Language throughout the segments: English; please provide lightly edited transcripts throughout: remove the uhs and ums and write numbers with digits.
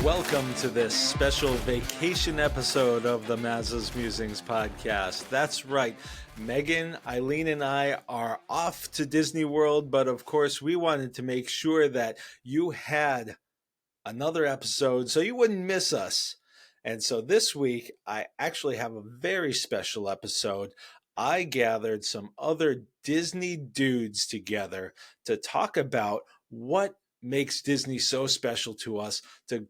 Welcome to this special vacation episode of the Mazza's Musings podcast. That's right. Meghan, Eileen, and I are off to Disney World, but of course we wanted to make sure that you had another episode so you wouldn't miss us. And so this week, I actually have a very special episode. I gathered some other Disney dudes together to talk about what makes Disney so special to us, to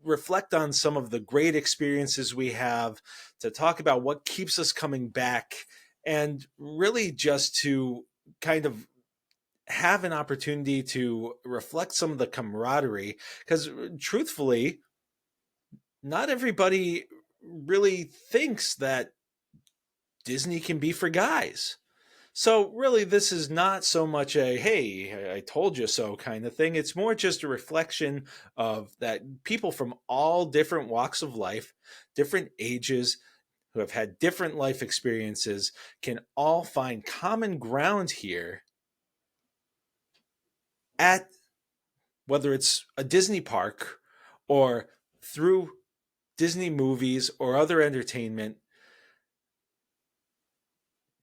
reflect on some of the great experiences we have, to talk about what keeps us coming back, and really just to kind of have an opportunity to reflect some of the camaraderie, because truthfully, not everybody really thinks that Disney can be for guys. So really, this is not so much a, hey, I told you so kind of thing. It's more just a reflection of that people from all different walks of life, different ages, who have had different life experiences, can all find common ground here at whether it's a Disney park or through Disney movies or other entertainment.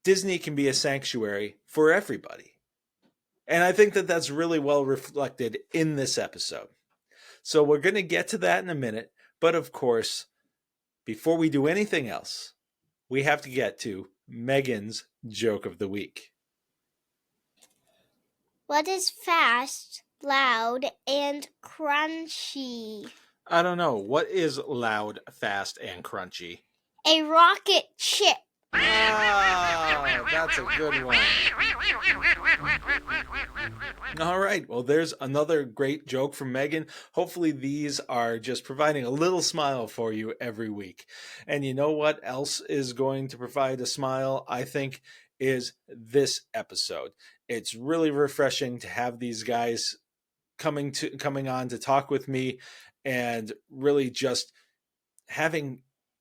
Disney can be a sanctuary for everybody. And I think that that's really well reflected in this episode. So we're going to get to that in a minute. But of course, before we do anything else, we have to get to Meghan's joke of the week. What is fast, loud, and crunchy? I don't know. What is loud, fast, and crunchy? A rocket ship. Ah, that's a good one. All right. Well, there's another great joke from Meghan. Hopefully these are just providing a little smile for you every week. And you know what else is going to provide a smile, I think, is this episode. It's really refreshing to have these guys coming on to talk with me and really just having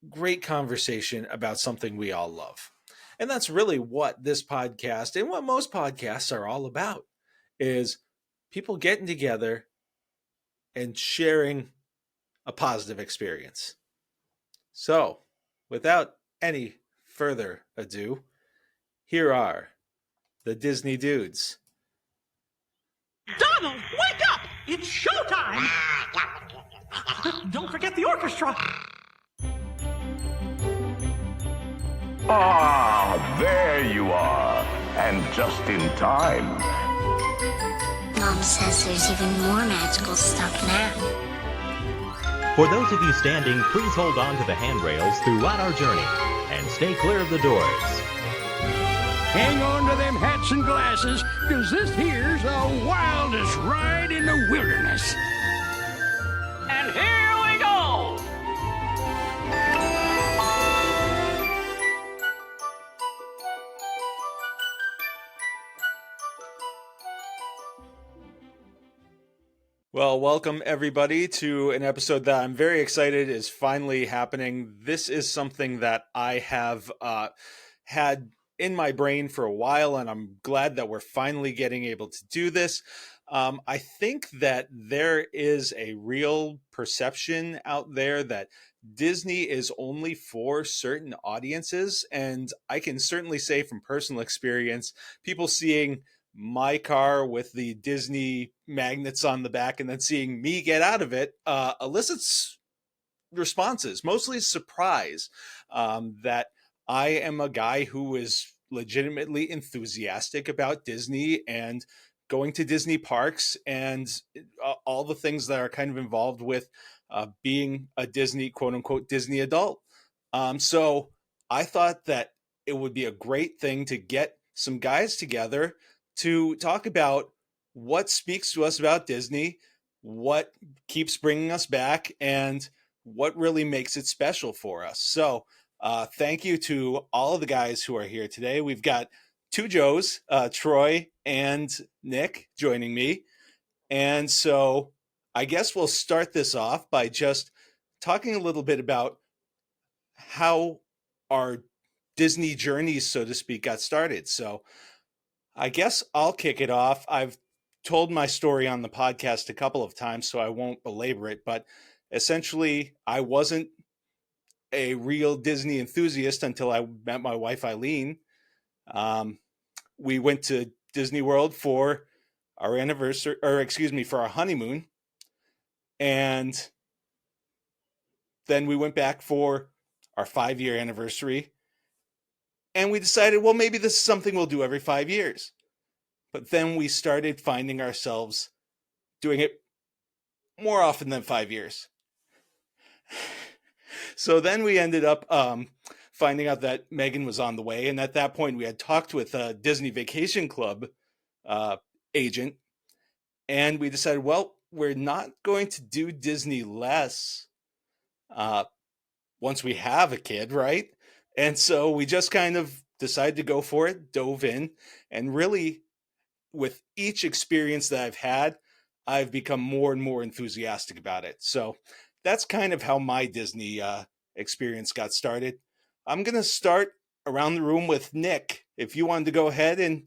great conversation about something we all love. And that's really what this podcast and what most podcasts are all about, is people getting together and sharing a positive experience. So, without any further ado, here are the Disney dudes. Donald, wake up! It's showtime! Don't forget the orchestra! Ah, there you are. And just in time. Mom says there's even more magical stuff now. For those of you standing, please hold on to the handrails throughout our journey and stay clear of the doors. Hang on to them hats and glasses, because this here's the wildest ride in the wilderness. And here we go! Well, welcome everybody to an episode that I'm very excited is finally happening. This is something that I have had in my brain for a while, and I'm glad that we're finally getting able to do this. I think that there is a real perception out there that Disney is only for certain audiences, and I can certainly say from personal experience, people seeing my car with the Disney magnets on the back and then seeing me get out of it elicits responses, mostly surprise, that I am a guy who is legitimately enthusiastic about Disney and going to Disney parks and all the things that are kind of involved with being a Disney, quote unquote, Disney adult. So I thought that it would be a great thing to get some guys together to talk about what speaks to us about Disney, what keeps bringing us back, and what really makes it special for us. So thank you to all of the guys who are here today. We've got two Joes, Troy and Nick, joining me. And so I guess we'll start this off by just talking a little bit about how our Disney journeys, so to speak, got started. So I guess I'll kick it off. I've told my story on the podcast a couple of times, so I won't belabor it. But essentially, I wasn't a real Disney enthusiast until I met my wife, Eileen. We went to Disney World for our anniversary, or excuse me, for our honeymoon. And then we went back for our 5-year anniversary. And we decided, well, maybe this is something we'll do every 5 years. But then we started finding ourselves doing it more often than 5 years. So then we ended up finding out that Meghan was on the way. And at that point, we had talked with a Disney Vacation Club agent. And we decided, well, we're not going to do Disney less once we have a kid, right? And so we just kind of decided to go for it, dove in, and really, with each experience that I've had, I've become more and more enthusiastic about it. So that's kind of how my Disney experience got started. I'm going to start around the room with Nick. If you wanted to go ahead and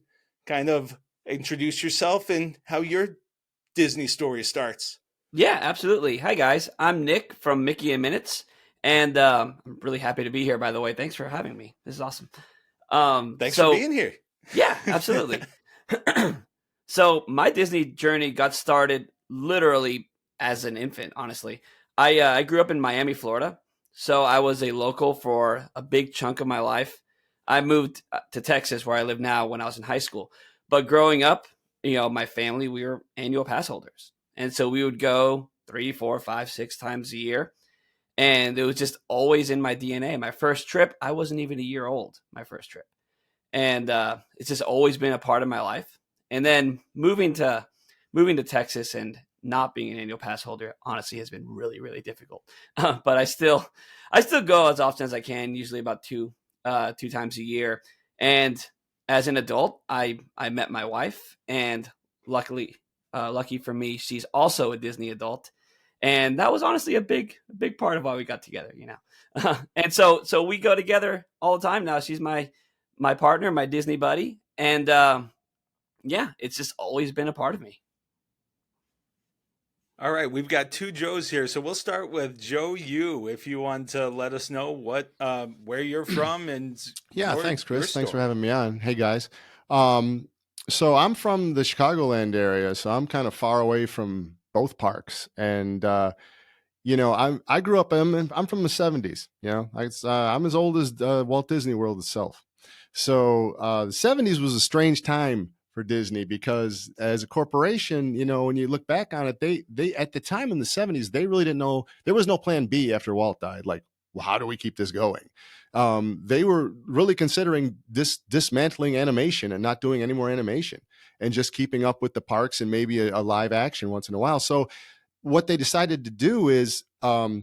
kind of introduce yourself and how your Disney story starts. Yeah, absolutely. Hi, guys. I'm Nick from Mickey and Minutes, and I'm really happy to be here, by the way. Thanks for having me. This is awesome. Thanks for being here. Yeah, absolutely. So my Disney journey got started literally as an infant, honestly. I grew up in Miami, Florida, so I was a local for a big chunk of my life. I moved to Texas, where I live now, when I was in high school. But growing up, my family, we were annual pass holders. And so we would go 3, 4, 5, 6 times a year. And it was just always in my DNA. My first trip, I wasn't even a year old, my first trip. And it's just always been a part of my life. And then moving to Texas and not being an annual pass holder, honestly, has been really, really difficult. But I still go as often as I can, usually about two times a year. And as an adult, I met my wife, and lucky for me, she's also a Disney adult. And that was honestly a big part of why we got together, And so we go together all the time now. She's my partner, my Disney buddy. And yeah, it's just always been a part of me. All right, we've got 2 Joes here, so we'll start with Joe Yu. If you want to let us know where you're from and thanks, Chris. Thanks for having me on. Hey guys, so I'm from the Chicagoland area, so I'm kind of far away from both parks, and I grew up. I'm from the '70s. I'm as old as Walt Disney World itself. So the '70s was a strange time for Disney, because as a corporation, when you look back on it, they at the time in the '70s, they really didn't know. There was no plan B after Walt died. Like, well, how do we keep this going? They were really considering dismantling animation and not doing any more animation, and just keeping up with the parks and maybe a live action once in a while. So what they decided to do is, thanks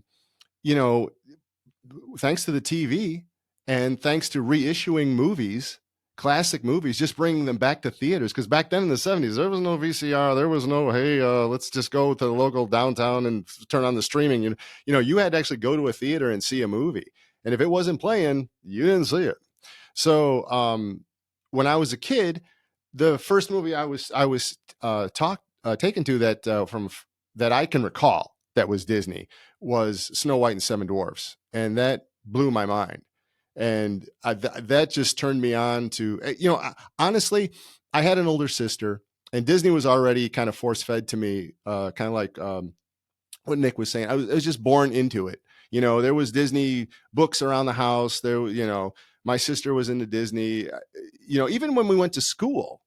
to the TV and thanks to reissuing movies, classic movies, just bringing them back to theaters. Because back then in the '70s, there was no VCR. There was no, hey, let's just go to the local downtown and turn on the streaming. You had to actually go to a theater and see a movie. And if it wasn't playing, you didn't see it. So when I was a kid, the first movie I was taken to that I can recall that was Disney was Snow White and Seven Dwarfs, and that blew my mind. And that just turned me on to, honestly, I had an older sister, and Disney was already kind of force fed to me, kind of like what Nick was saying. I was just born into it. There was Disney books around the house. My sister was into Disney. Even when we went to school,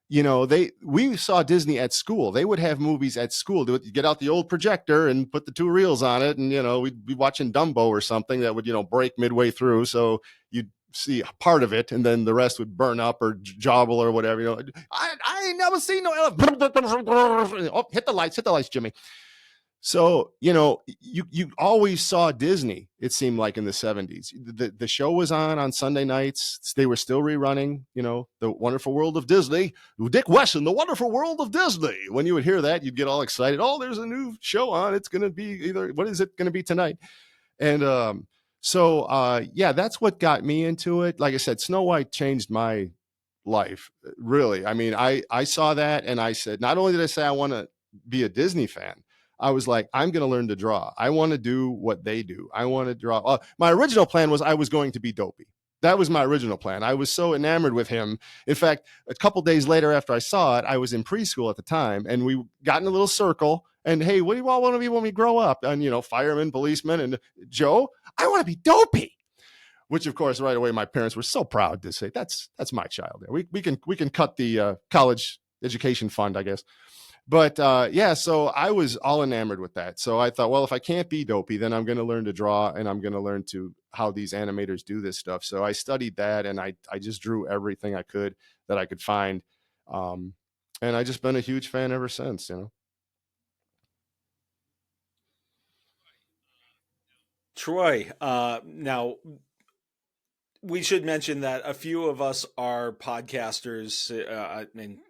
we saw Disney at school. They would have movies at school. They would get out the old projector and put the 2 reels on it. And, we'd be watching Dumbo or something that would, break midway through. So you'd see part of it and then the rest would burn up or jobble or whatever. I ain't never seen no elephant. Oh, hit the lights, Jimmy. So, you always saw Disney, it seemed like, in the '70s. The show was on Sunday nights. They were still rerunning, The Wonderful World of Disney. Dick Wesson, The Wonderful World of Disney. When you would hear that, you'd get all excited. Oh, there's a new show on. It's going to be what is it going to be tonight? And that's what got me into it. Like I said, Snow White changed my life, really. I mean, I saw that and I said, not only did I say I want to be a Disney fan, I was like, I'm going to learn to draw. I want to do what they do. I want to draw. My original plan was I was going to be Dopey. That was my original plan. I was so enamored with him. In fact, a couple days later after I saw it, I was in preschool at the time, and we got in a little circle. And hey, what do you all want to be when we grow up? And firemen, policemen, and Joe, I want to be Dopey. Which, of course, right away, my parents were so proud to say that's my child. We can cut the college education fund, I guess. But so I was all enamored with that. So I thought, well, if I can't be Dopey, then I'm going to learn to draw, and I'm going to learn how these animators do this stuff. So I studied that, and I just drew everything I could that I could find. And I just been a huge fan ever since, Troy, now we should mention that a few of us are podcasters,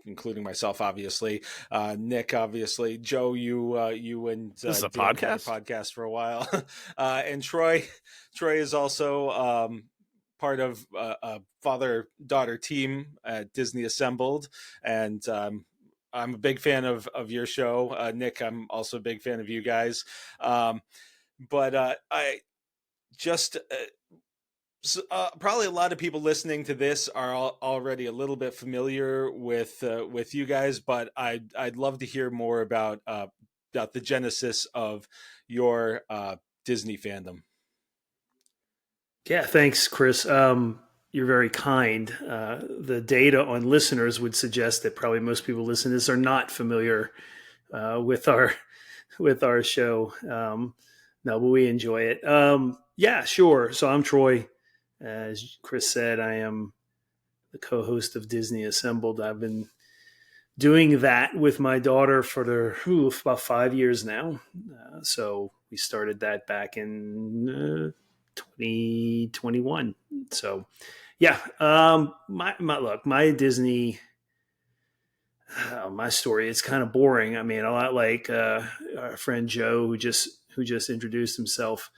including myself, obviously. Nick, obviously. Joe, you and This is a Dan had podcast? a podcast for a while, and Troy is also part of a father-daughter team at Disney Assembled, and I'm a big fan of your show, Nick. I'm also a big fan of you guys, but I just. Probably a lot of people listening to this are already a little bit familiar with you guys, but I'd love to hear more about the genesis of your Disney fandom. Yeah, thanks, Chris. You're very kind. The data on listeners would suggest that probably most people listening to this are not familiar with our show. No, but we enjoy it. Yeah, sure. So I'm Troy. As Chris said, I am the co-host of Disney Assembled. I've been doing that with my daughter for about 5 years now. So we started that back in 2021. So yeah, my Disney, my story, it's kind of boring. I mean, a lot like our friend Joe, who just introduced himself.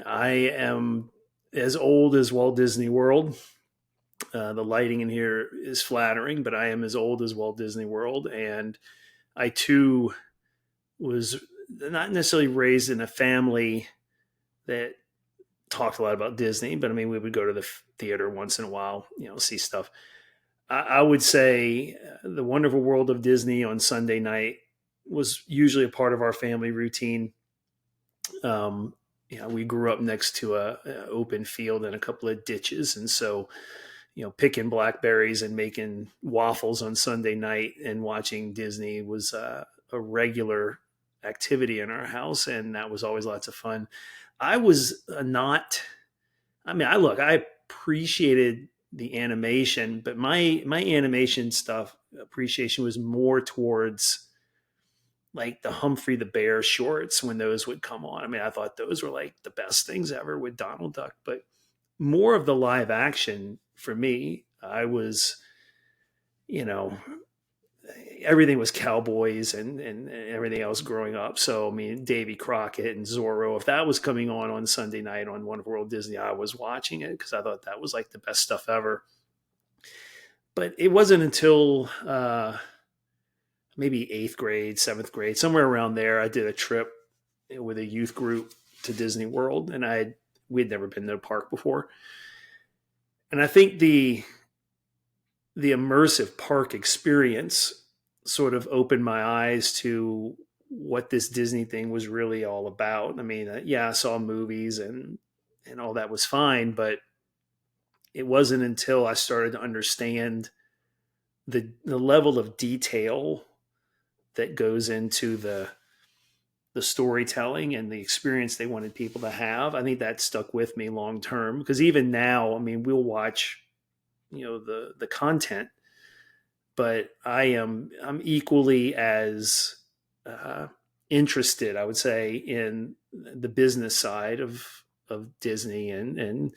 I am as old as Walt Disney World. The lighting in here is flattering, but I am as old as Walt Disney World. And I too was not necessarily raised in a family that talked a lot about Disney, but I mean, we would go to the theater once in a while, see stuff. I would say The Wonderful World of Disney on Sunday night was usually a part of our family routine. We grew up next to an open field and a couple of ditches. And so, picking blackberries and making waffles on Sunday night and watching Disney was a regular activity in our house. And that was always lots of fun. I appreciated the animation, but my animation stuff appreciation was more towards like the Humphrey the Bear shorts when those would come on. I mean, I thought those were like the best things ever with Donald Duck, but more of the live action for me, I was, everything was cowboys and everything else growing up. So, I mean, Davy Crockett and Zorro, if that was coming on Sunday night on Wonderful World Disney, I was watching it because I thought that was like the best stuff ever. But it wasn't until maybe 8th grade, 7th grade, somewhere around there, I did a trip with a youth group to Disney World, and we'd never been to a park before. And I think the immersive park experience sort of opened my eyes to what this Disney thing was really all about. I mean, I saw movies and all that was fine, but it wasn't until I started to understand the level of detail that goes into the storytelling and the experience they wanted people to have. I think that stuck with me long term, because even now, I mean, we'll watch, the content, but I'm equally as interested, I would say, in the business side of Disney and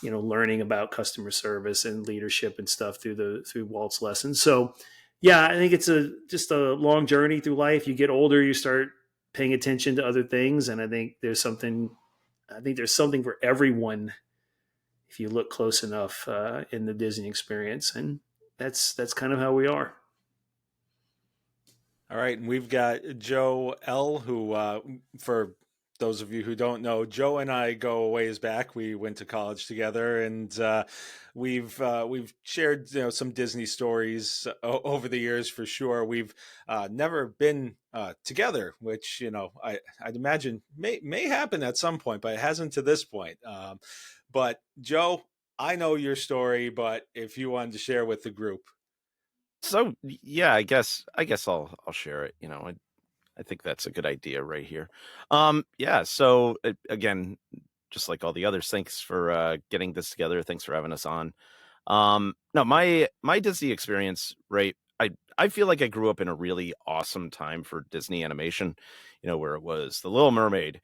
learning about customer service and leadership and stuff through Walt's lessons. So yeah, I think it's just a long journey through life. You get older, you start paying attention to other things. And I think there's something for everyone if you look close enough in the Disney experience. And that's kind of how we are. All right, and we've got Joe L, who, for those of you who don't know, Joe and I go a ways back. We went to college together, and we've shared some Disney stories over the years for sure. We've never been together, which I'd imagine may happen at some point, but it hasn't to this point. But Joe, I know your story, but if you wanted to share with the group. So yeah, I guess I'll share it. I think that's a good idea right here. Yeah. So again, just like all the others, thanks for getting this together. Thanks for having us on. No, my Disney experience, right? I feel like I grew up in a really awesome time for Disney animation. Where it was The Little Mermaid,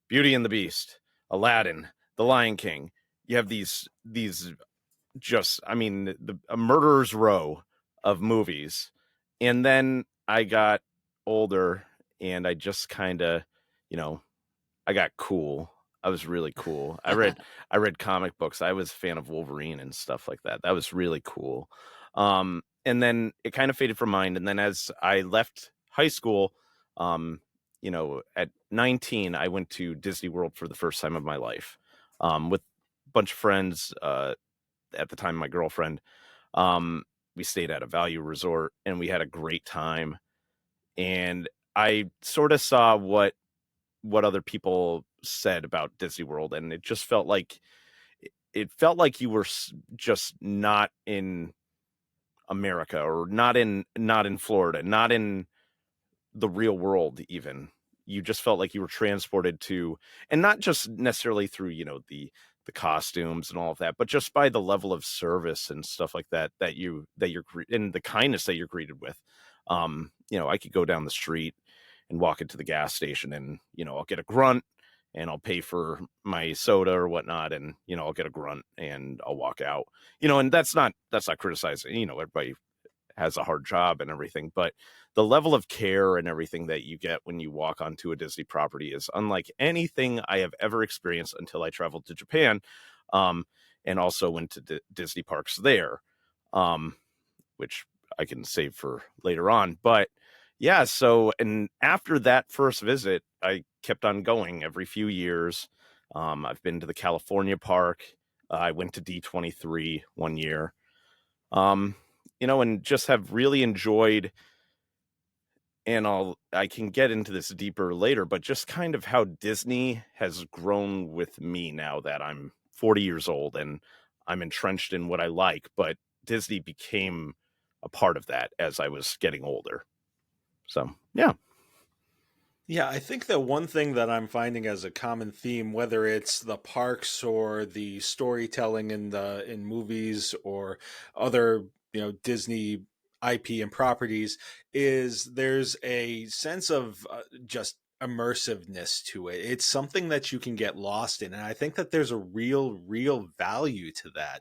Beauty and the Beast, Aladdin, The Lion King. You have these just, I mean, a murderer's row of movies. And then I got older and I just kind of, I got cool. I was really cool. I read comic books. I was a fan of Wolverine and stuff like that. That was really cool. And then it kind of faded from mind. And then as I left high school, at 19, I went to Disney World for the first time of my life, with a bunch of friends, at the time, my girlfriend. We stayed at a value resort and we had a great time. And I sort of saw what other people said about Disney World, and it just felt like you were just not in America, or not in Florida, not in the real world. Even you just felt like you were transported to, and not just necessarily through the costumes and all of that, but just by the level of service and stuff like that you're and the kindness that you're greeted with. I could go down the street and walk into the gas station, and I'll get a grunt and I'll pay for my soda or whatnot, and I'll get a grunt and I'll walk out. And that's not criticizing. Everybody has a hard job and everything, but the level of care and everything that you get when you walk onto a Disney property is unlike anything I have ever experienced until I traveled to Japan, and also went to Disney parks there, which I can save for later on. But yeah, so, and after that first visit, I kept on going every few years. I've been to the California park. I went to D23 one year. And just have really enjoyed, and I can get into this deeper later, but just kind of how Disney has grown with me now that I'm 40 years old and I'm entrenched in what I like, but Disney became a part of that as I was getting older. So, yeah. Yeah, I think that one thing that I'm finding as a common theme, whether it's the parks or the storytelling in movies or other, Disney IP and properties, is there's a sense of just immersiveness to it. It's something that you can get lost in, and I think that there's a real value to that.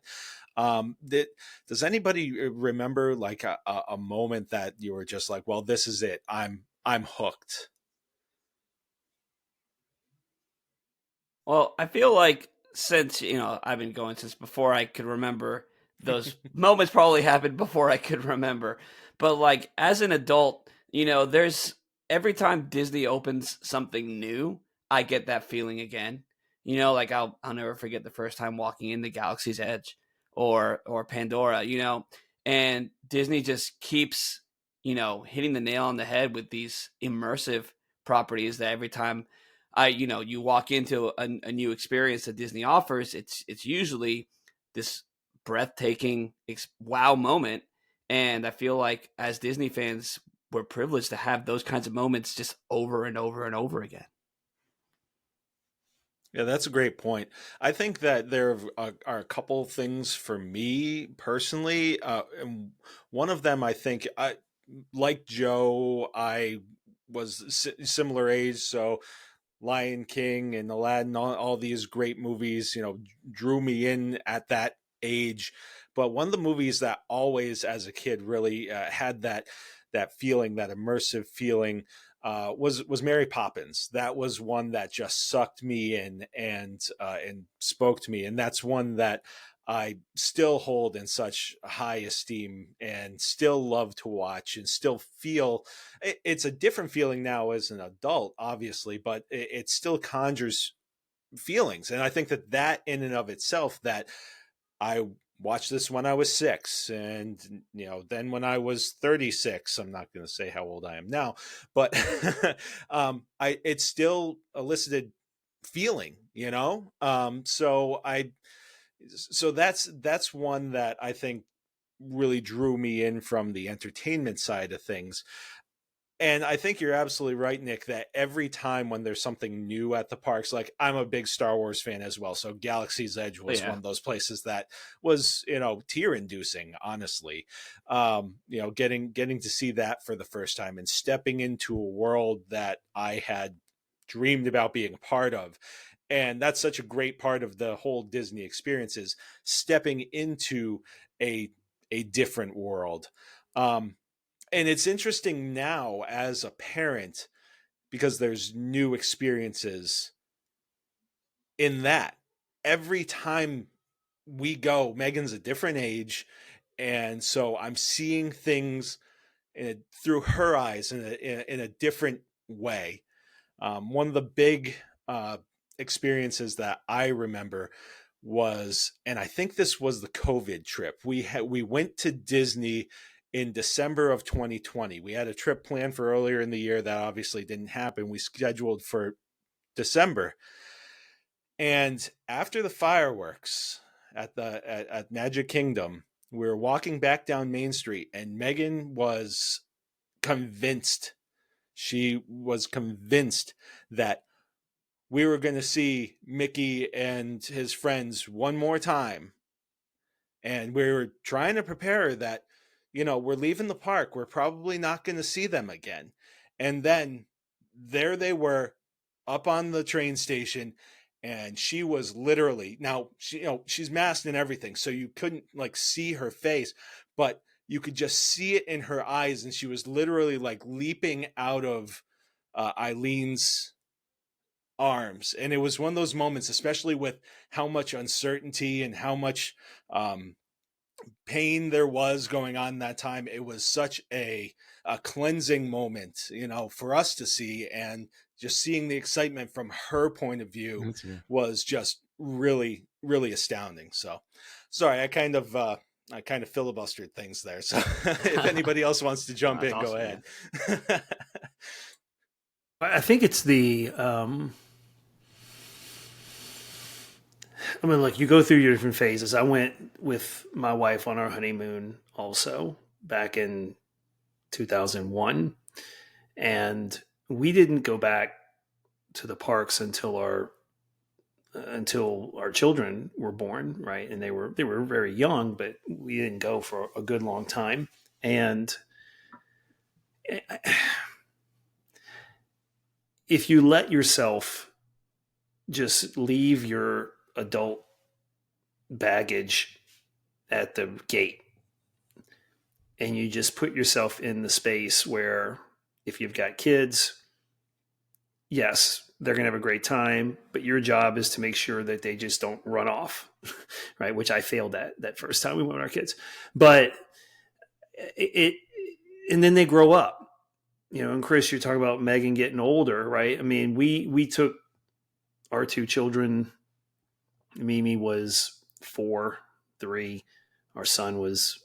Does anybody remember like a moment that you were just like, well, this is it. I'm hooked. Well, I feel like since, I've been going since before I could remember, those moments probably happened before I could remember. But like as an adult, there's every time Disney opens something new, I get that feeling again. Like I'll never forget the first time walking into Galaxy's Edge or Pandora, and Disney just keeps, hitting the nail on the head with these immersive properties that every time you walk into a new experience that Disney offers, it's usually this breathtaking wow moment. And I feel like as Disney fans, we're privileged to have those kinds of moments just over and over and over again. Yeah, that's a great point. I think that there are a couple things for me personally. And one of them, I think, like Joe, I was similar age, so Lion King and Aladdin, all these great movies, drew me in at that age. But one of the movies that always, as a kid, really had that feeling, that immersive feeling, was Mary Poppins. That was one that just sucked me in and spoke to me, and that's one that I still hold in such high esteem and still love to watch and still feel. It's a different feeling now as an adult, obviously, but it still conjures feelings, and I think that in and of itself, that I watched this when I was 6, and then when I was 36. I'm not going to say how old I am now, but I it still elicited feeling, so that's one that I think really drew me in from the entertainment side of things. And I think you're absolutely right, Nick, that every time when there's something new at the parks, like I'm a big Star Wars fan as well. So Galaxy's Edge was one of those places that was, tear inducing, honestly. Getting to see that for the first time and stepping into a world that I had dreamed about being a part of. And that's such a great part of the whole Disney experience, is stepping into a different world. And it's interesting now as a parent, because there's new experiences in that. Every time we go, Megan's a different age, and so I'm seeing things through her eyes in a different way. One of the big experiences that I remember was, and I think this was the COVID trip. We went to Disney in December of 2020. We had a trip planned for earlier in the year that obviously didn't happen. We scheduled for December. And after the fireworks at Magic Kingdom, we were walking back down Main Street, and Megan was convinced. She was convinced that we were going to see Mickey and his friends one more time. And we were trying to prepare her that, we're leaving the park. We're probably not going to see them again. And then there they were up on the train station. And she was literally, now, she's masked and everything, so you couldn't see her face, but you could just see it in her eyes. And she was literally leaping out of Eileen's arms. And it was one of those moments, especially with how much uncertainty and how much pain there was going on that time. It was such a cleansing moment, for us to see, and just seeing the excitement from her point of view was just really, really astounding. So sorry, I kind of filibustered things there. So if anybody else wants to jump in, go ahead. I think it's the you go through your different phases. I went with my wife on our honeymoon also back in 2001, and we didn't go back to the parks until our children were born, right? And they were very young, but we didn't go for a good long time. And if you let yourself just leave your adult baggage at the gate, and you just put yourself in the space where, if you've got kids, yes, they're going to have a great time, but your job is to make sure that they just don't run off, right? Which I failed at that first time we went with our kids. But and then they grow up, and Chris, you're talking about Meghan getting older, right? I mean, we took our two children. Mimi was 4, 3. Our son was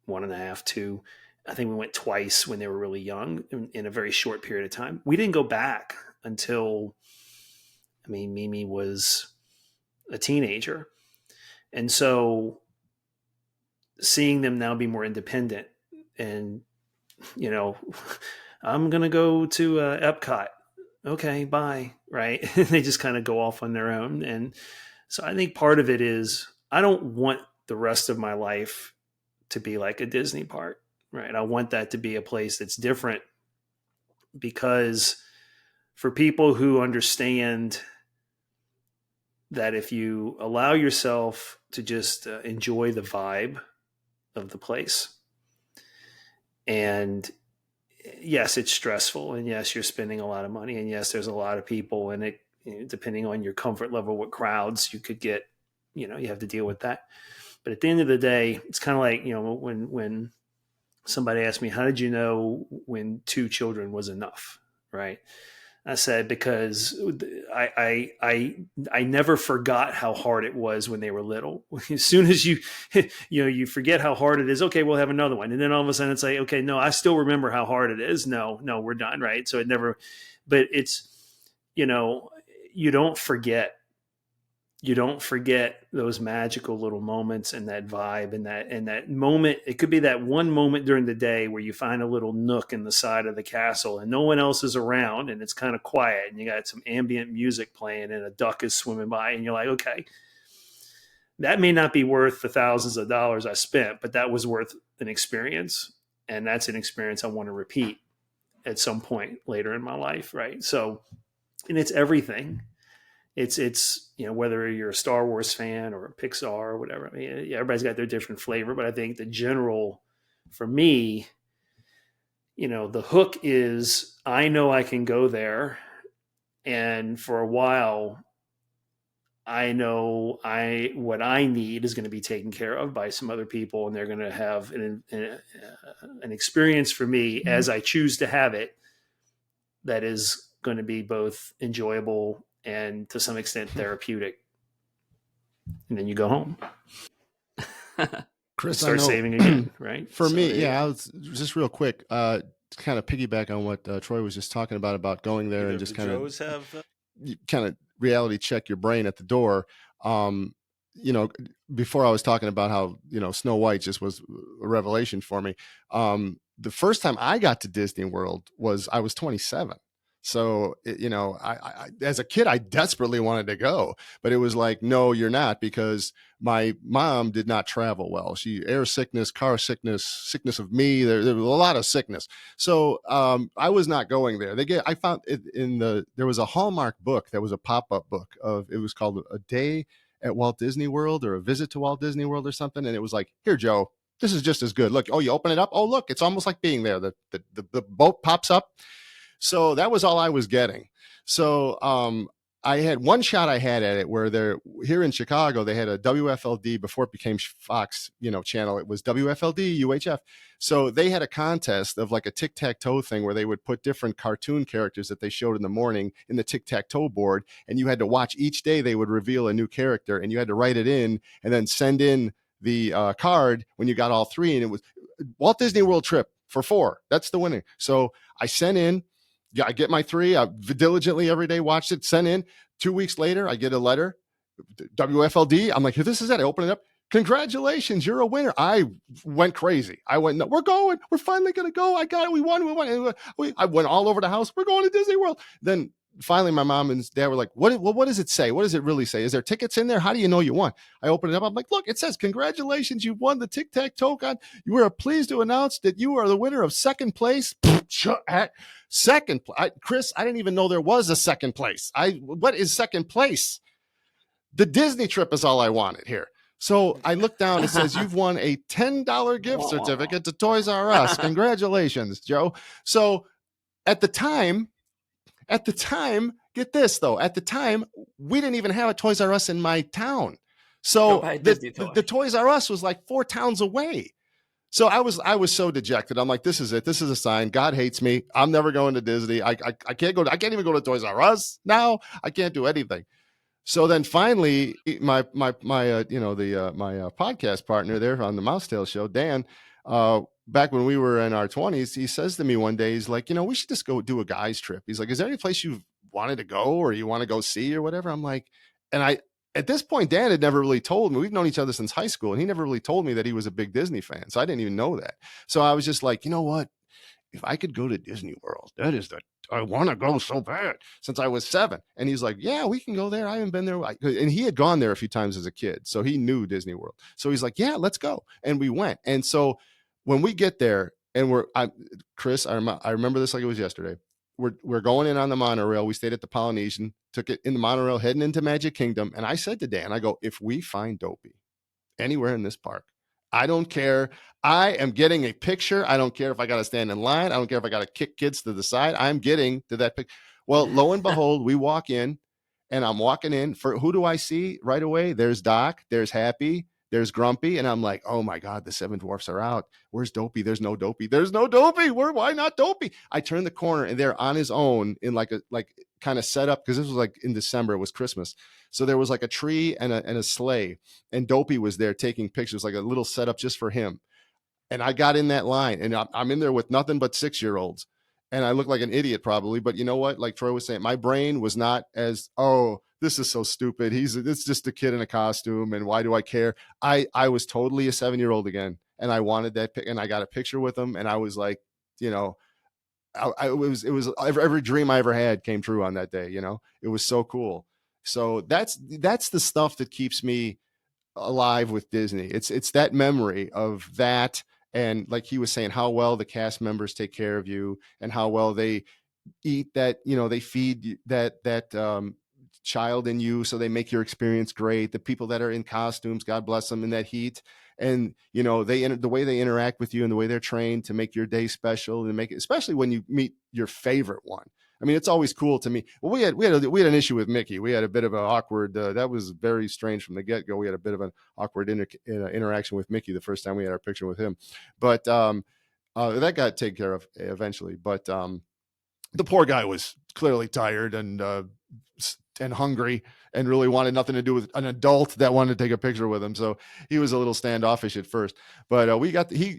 1.5, 2. I think we went twice when they were really young in a very short period of time. We didn't go back until, Mimi was a teenager. And so seeing them now be more independent and, I'm going to go to Epcot. Okay, bye. Right. They just kind of go off on their own. And so I think part of it is, I don't want the rest of my life to be like a Disney park, right? I want that to be a place that's different, because for people who understand that if you allow yourself to just enjoy the vibe of the place, and yes, it's stressful, and yes, you're spending a lot of money, and yes, there's a lot of people, and it, depending on your comfort level with crowds, you could get, you have to deal with that. But at the end of the day, it's kind of like, when somebody asked me, how did you know when 2 children was enough? Right. I said, because I never forgot how hard it was when they were little. As soon as you forget how hard it is, okay, we'll have another one. And then all of a sudden it's like, okay, no, I still remember how hard it is. No, we're done. Right. So it never, but it's, you don't forget those magical little moments and that vibe and that moment. It could be that one moment during the day where you find a little nook in the side of the castle and no one else is around and it's kind of quiet and you got some ambient music playing and a duck is swimming by and you're like, okay, that may not be worth the thousands of dollars I spent, but that was worth an experience. And that's an experience I want to repeat at some point later in my life. Right. So, and it's everything. It's whether you're a Star Wars fan or a Pixar or whatever. I mean, everybody's got their different flavor, but I think the general, for me, the hook is I know I can go there, and for a while, I know what I need is going to be taken care of by some other people, and they're going to have an experience for me as I choose to have it. That is going to be both enjoyable and to some extent therapeutic. And then you go home. Chris, start saving again, right? For me, I was just real quick, to kind of piggyback on what Troy was just talking about going there and just kind of reality check your brain at the door. Before I was talking about how, Snow White just was a revelation for me. The first time I got to Disney World I was 27. So, I as a kid, I desperately wanted to go, but it was like, no, you're not, because my mom did not travel well. Air sickness, car sickness of me. There was a lot of sickness. So, I was not going there. I found it there was a Hallmark book that was a pop-up book it was called A Day at Walt Disney World or A Visit to Walt Disney World or something. And it was like, here, Joe, this is just as good. Look, you open it up. Oh, look, it's almost like being there. The boat pops up. So that was all I was getting. So I had one shot I had at it where here in Chicago, they had a WFLD before it became Fox, channel. It was WFLD, UHF. So they had a contest of like a tic-tac-toe thing where they would put different cartoon characters that they showed in the morning in the tic-tac-toe board. And you had to watch each day. They would reveal a new character and you had to write it in and then send in the card when you got all 3. And it was Walt Disney World trip for 4. That's the winner. So I sent in. Yeah, I get my 3. I diligently every day watched it, sent in. 2 weeks later, I get a letter, WFLD. I'm like, this is it. I open it up. Congratulations, you're a winner. I went crazy. I went, no, we're going. We're finally going to go. I got it. We won. I went all over the house. We're going to Disney World. Then finally, my mom and dad were like, what does it say? What does it really say? Is there tickets in there? How do you know you won? I open it up. I'm like, look, it says, congratulations, you won the tic-tac-toe con. You are pleased to announce that you are the winner of second place. Second place. Chris, I didn't even know there was a second place. What is second place? The Disney trip is all I wanted here. So I look down, it says you've won a $10 gift certificate to Toys R Us. Congratulations, Joe. So at the time, get this though, at the time, we didn't even have a Toys R Us in my town. So the Toys R Us was like 4 towns away. So I was so dejected. I'm like, this is it. This is a sign. God hates me. I'm never going to Disney. I can't go. I can't even go to Toys R Us now. I can't do anything. So then finally, my podcast partner there on the Mousetail show, Dan, back when we were in our 20s, he says to me one day, he's like, we should just go do a guys trip. He's like, is there any place you've wanted to go or you want to go see or whatever? I'm like, at this point, Dan had never really told me. We've known each other since high school, and he never really told me that he was a big Disney fan. So I didn't even know that. So I was just like, you know what? If I could go to Disney World, I want to go so bad since I was 7. And he's like, yeah, we can go there. I haven't been there. And he had gone there a few times as a kid. So he knew Disney World. So he's like, yeah, let's go. And we went. And so when we get there and Chris, I remember this like it was yesterday. We're going in on the monorail. We stayed at the Polynesian, took it in the monorail, heading into Magic Kingdom. And I said to Dan, I go, if we find Dopey anywhere in this park, I don't care. I am getting a picture. I don't care if I got to stand in line. I don't care if I got to kick kids to the side. I'm getting to that picture. Well, lo and behold, we walk in, and I'm walking in. For who do I see right away? There's Doc. There's Happy. There's Grumpy. And I'm like, oh my God, the Seven Dwarfs are out. Where's Dopey? There's no Dopey. There's no Dopey. Why not Dopey? I turn the corner, and they're on his own in like kind of set up, because this was like in December. It was Christmas. So there was like a tree and a sleigh, and Dopey was there taking pictures, like a little setup just for him. And I got in that line, and I'm in there with nothing but 6-year-olds. And I look like an idiot probably, but you know what? Like Troy was saying, my brain was not as, oh, this is so stupid. It's just a kid in a costume, and why do I care? I was totally a 7-year-old again, and I wanted that, and I got a picture with him, and I was like, you know, it was every dream I ever had came true on that day. You know, it was so cool. So that's the stuff that keeps me alive with Disney. It's that memory of that. And like he was saying, how well the cast members take care of you, and how well they eat that, they feed that child in you, so they make your experience great. The people that are in costumes, God bless them, in that heat, and the way they interact with you, and the way they're trained to make your day special, and make it, especially when you meet your favorite one. I mean, it's always cool to me. Well, we had an issue with Mickey. We had a bit of an awkward. That was very strange from the get go. We had a bit of an awkward interaction with Mickey the first time we had our picture with him, but that got taken care of eventually. But the poor guy was clearly tired and hungry, and really wanted nothing to do with an adult that wanted to take a picture with him. So he was a little standoffish at first, but we got he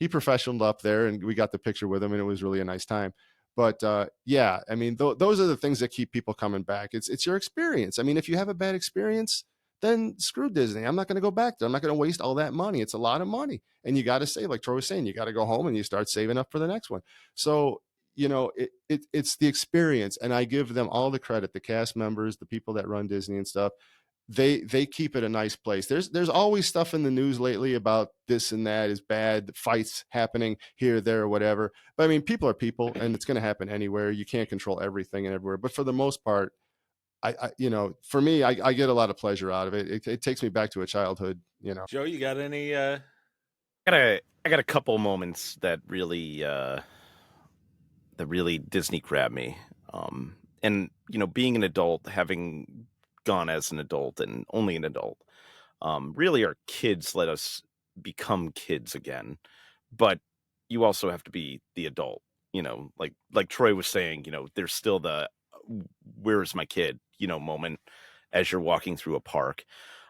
professionaled up there, and we got the picture with him, and it was really a nice time. But yeah, I mean, those are the things that keep people coming back. It's your experience. I mean, if you have a bad experience, then screw Disney. I'm not going to go back there. I'm not going to waste all that money. It's a lot of money, and you got to save. Like Troy was saying, you got to go home and you start saving up for the next one. So it's the experience, and I give them all the credit. The cast members, the people that run Disney and stuff, they keep it a nice place. There's always stuff in the news lately about this and that is bad, fights happening here, there, or whatever. But I mean, people are people, and it's going to happen anywhere. You can't control everything and everywhere. But for the most part, for me, I get a lot of pleasure out of it. It takes me back to a childhood. Joe, you got any? I got a couple moments that really Disney grabbed me. And being an adult, having gone as an adult and only an adult, really our kids let us become kids again, but you also have to be the adult, like Troy was saying, there's still the where's my kid moment as you're walking through a park.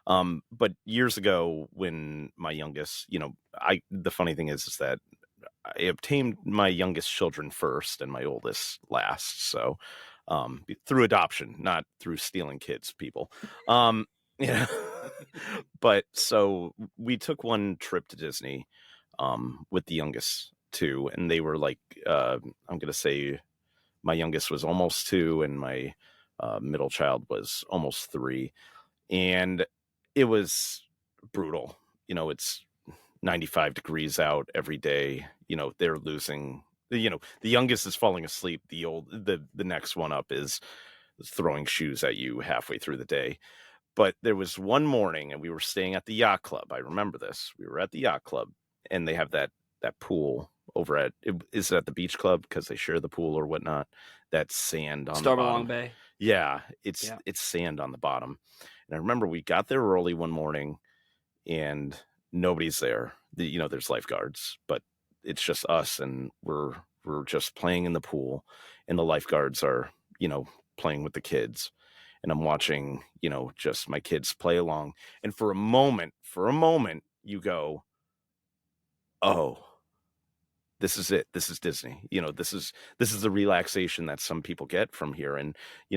But years ago, when my youngest, the funny thing is that I obtained my youngest children first and my oldest last. So through adoption, not through stealing kids, people. But so we took one trip to Disney with the youngest two, and they were like, I'm going to say my youngest was almost 2, and my middle child was almost 3. And it was brutal. It's 95 degrees out every day. They're losing. The youngest is falling asleep. The next one up is throwing shoes at you halfway through the day. But there was one morning, and we were staying at the yacht club. I remember this. We were at the yacht club, and they have that pool over at, is it at the beach club because they share the pool or whatnot? That sand on the bottom. Bay. Yeah, it's sand on the bottom. And I remember we got there early one morning, and nobody's there. There's lifeguards, but it's just us, and we're just playing in the pool, and the lifeguards are playing with the kids, and I'm watching just my kids play along. And for a moment you go, oh, this is it. This is Disney. This is the relaxation that some people get from here, and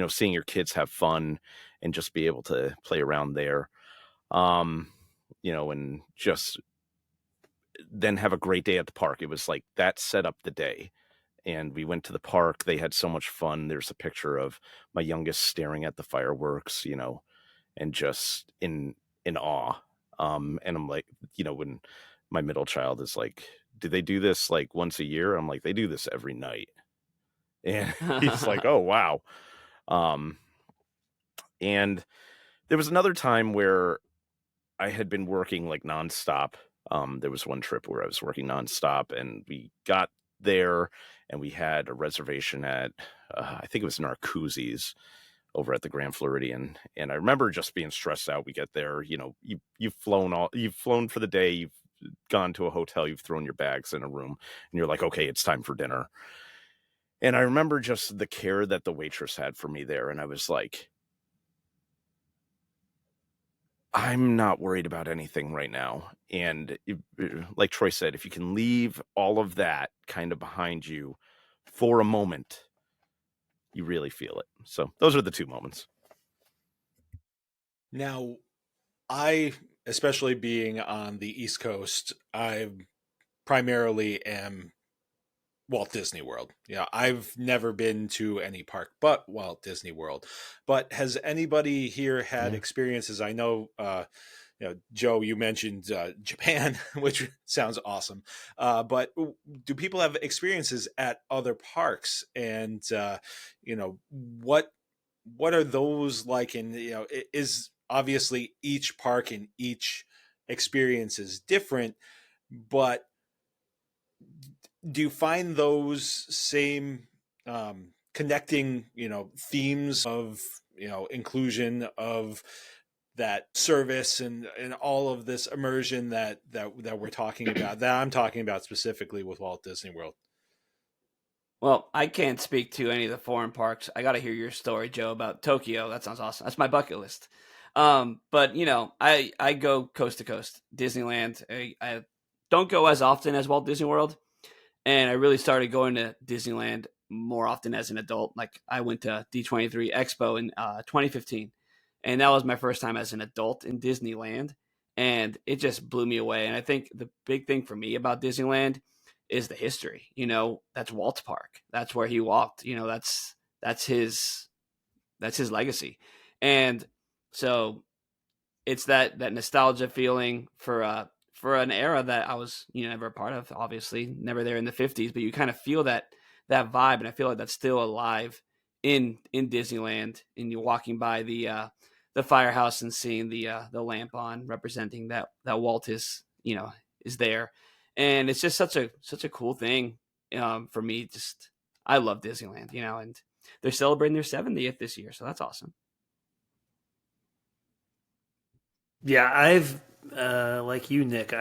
seeing your kids have fun and just be able to play around there, and just then have a great day at the park. It was like that set up the day. And we went to the park. They had so much fun. There's a picture of my youngest staring at the fireworks, and just in awe. And I'm like, when my middle child is like, do they do this like once a year? I'm like, they do this every night. And he's like, oh, wow. And there was another time where I had been working like nonstop. There was one trip where I was working nonstop, and we got there and we had a reservation at I think it was Narcoossee's over at the Grand Floridian. And I remember just being stressed out. We get there, you know, you've flown for the day, you've gone to a hotel, you've thrown your bags in a room, and you're like, okay, it's time for dinner. And I remember just the care that the waitress had for me there, and I was like, I'm not worried about anything right now. And like Troy said, if you can leave all of that kind of behind you for a moment, you really feel it. So those are the two moments. Now, I, especially being on the East Coast, I primarily am Walt Disney World. Yeah, I've never been to any park but Walt Disney World. But has anybody here had experiences? I know, Joe, you mentioned Japan, which sounds awesome. But do people have experiences at other parks? And what are those like? And is obviously each park and each experience is different, but do you find those same connecting themes of inclusion, of that service and all of this immersion that we're talking about, that I'm talking about specifically with Walt Disney World? Well, I can't speak to any of the foreign parks. I got to hear your story, Joe, about Tokyo. That sounds awesome. That's my bucket list. But I go coast to coast. Disneyland. I don't go as often as Walt Disney World, and I really started going to Disneyland more often as an adult. Like I went to D23 Expo in 2015, and that was my first time as an adult in Disneyland, and it just blew me away. And I think the big thing for me about Disneyland is the history. That's Walt's park. That's where he walked. That's his legacy. And so it's that nostalgia feeling for an era that I was never a part of, obviously never there in the 50s, but you kind of feel that vibe, and I feel like that's still alive in Disneyland. And you're walking by the firehouse and seeing the lamp on, representing that Walt is there. And it's just such a cool thing for me. Just I love Disneyland, and they're celebrating their 70th this year, so that's awesome. Yeah, I've like you, Nick.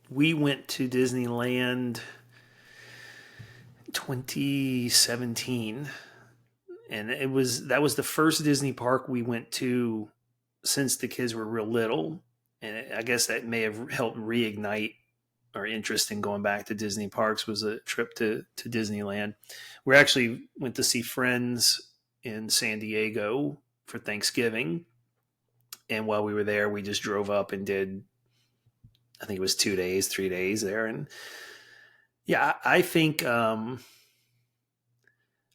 We went to Disneyland 2017, and that was the first Disney park we went to since the kids were real little, and I guess that may have helped reignite our interest in going back to Disney parks. Was a trip to Disneyland. We actually went to see friends in San Diego for Thanksgiving. And while we were there, we just drove up and did, I think it was 2 days, 3 days there. And yeah, I think, I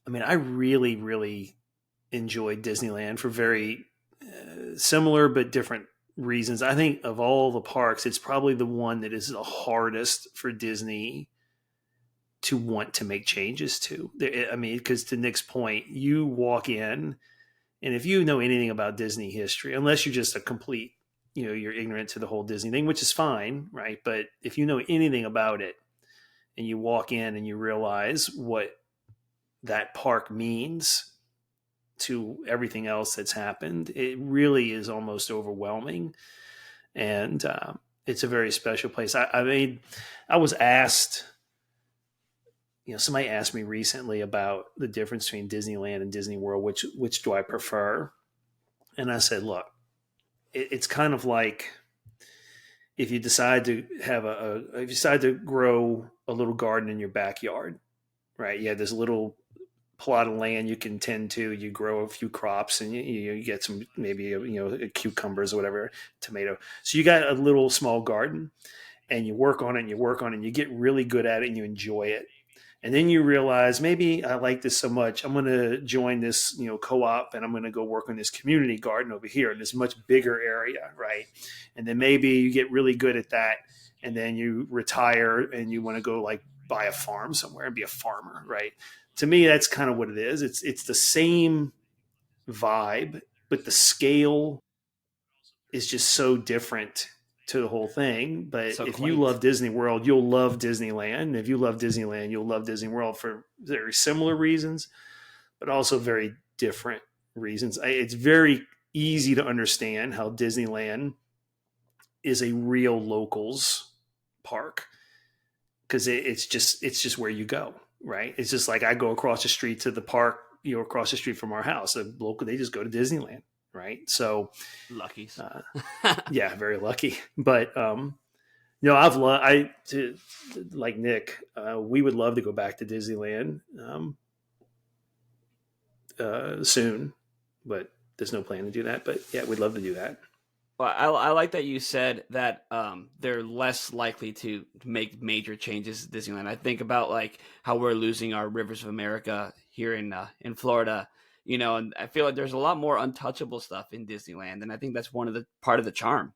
really, really enjoyed Disneyland for very similar but different reasons. I think of all the parks, it's probably the one that is the hardest for Disney to want to make changes to. Because to Nick's point, you walk in, and if you know anything about Disney history, unless you're just a complete, you're ignorant to the whole Disney thing, which is fine, right? But if you know anything about it and you walk in and you realize what that park means to everything else that's happened, it really is almost overwhelming. And it's a very special place. I was asked, somebody asked me recently about the difference between Disneyland and Disney World, which do I prefer? And I said, look, it's kind of like if you decide to grow a little garden in your backyard, right? You have this little plot of land you can tend to, you grow a few crops, and you get some, maybe, cucumbers or whatever, tomato. So you got a little small garden, and you work on it and you work on it and you get really good at it and you enjoy it. And then you realize, maybe I like this so much, I'm going to join this, co-op, and I'm going to go work on this community garden over here in this much bigger area, right? And then maybe you get really good at that, and then you retire and you want to go like buy a farm somewhere and be a farmer, right? To me, that's kind of what it is. It's the same vibe, but the scale is just so different to the whole thing. But So if quaint. you love Disney World, you'll love Disneyland. If you love Disneyland, you'll love Disney World for very similar reasons, but also very different reasons. It's very easy to understand how Disneyland is a real locals park, because it's just where you go, right? It's just like I go across the street to the park, across the street from our house. The local, they just go to Disneyland, right? So Luckies. yeah, very lucky. But like Nick, we would love to go back to Disneyland soon, but there's no plan to do that. But yeah, we'd love to do that. Well, I like that you said that they're less likely to make major changes at Disneyland. I think about like how we're losing our Rivers of America here in Florida, and I feel like there's a lot more untouchable stuff in Disneyland, and I think that's part of the charm.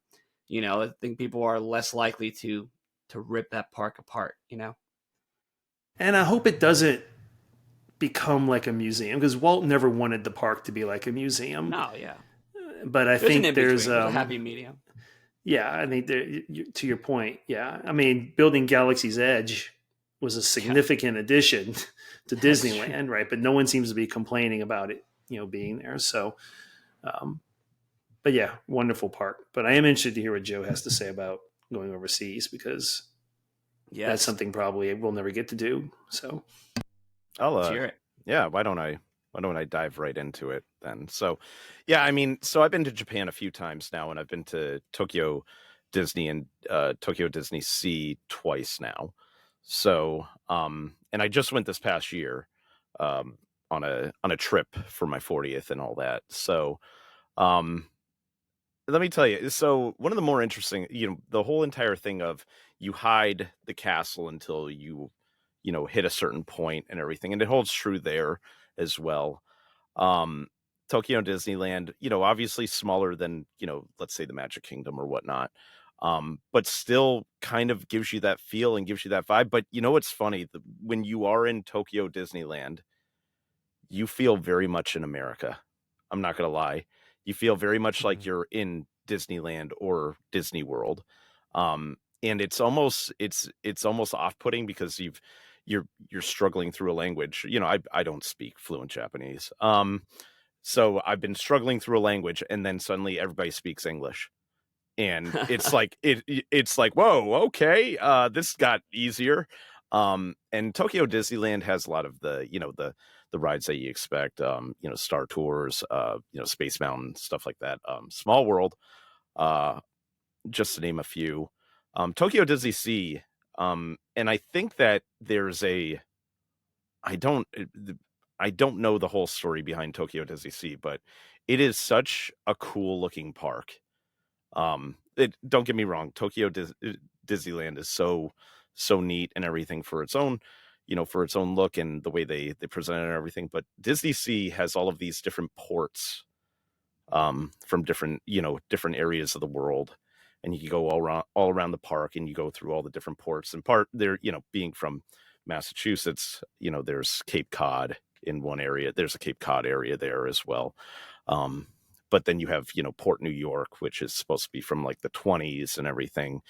I think people are less likely to rip that park apart. And I hope it doesn't become like a museum, because Walt never wanted the park to be like a museum. No, yeah. But I think there's a happy medium. Yeah, I think to your point, yeah. I mean, building Galaxy's Edge was a significant addition to Disneyland, right? But no one seems to be complaining about it, being there. So, but yeah, wonderful park. But I am interested to hear what Joe has to say about going overseas, because that's something probably we'll never get to do. So, I'll hear it. Yeah, why don't I dive right into it then? So, yeah, I mean, so I've been to Japan a few times now, and I've been to Tokyo Disney and Tokyo Disney Sea twice now. So, and I just went this past year on a trip for my 40th and all that. So, let me tell you. So, one of the more interesting, the whole entire thing of you hide the castle until you hit a certain point and everything, and it holds true there as well. Tokyo Disneyland, obviously smaller than, let's say the Magic Kingdom or whatnot. But still kind of gives you that feel and gives you that vibe. But what's funny, when you are in Tokyo Disneyland, you feel very much in America. I'm not going to lie. You feel very much like you're in Disneyland or Disney World. And it's almost off-putting, because you're struggling through a language. I don't speak fluent Japanese. So I've been struggling through a language, and then suddenly everybody speaks English. And it's like it's like, whoa, okay, this got easier. And Tokyo Disneyland has a lot of the the rides that you expect, Star Tours, Space Mountain, stuff like that. Small World, just to name a few. Tokyo Disney Sea, and I think that there's I don't know the whole story behind Tokyo Disney Sea, but it is such a cool looking park. Don't get me wrong, Tokyo Disneyland is so neat and everything for its own, for its own look and the way they present it and everything. But Disney Sea has all of these different ports, from different areas of the world, and you can go all around the park, and you go through all the different ports. And there, being from Massachusetts, there's Cape Cod in one area. There's a Cape Cod area there as well. But then you have, Port New York, which is supposed to be from like the 20s and everything.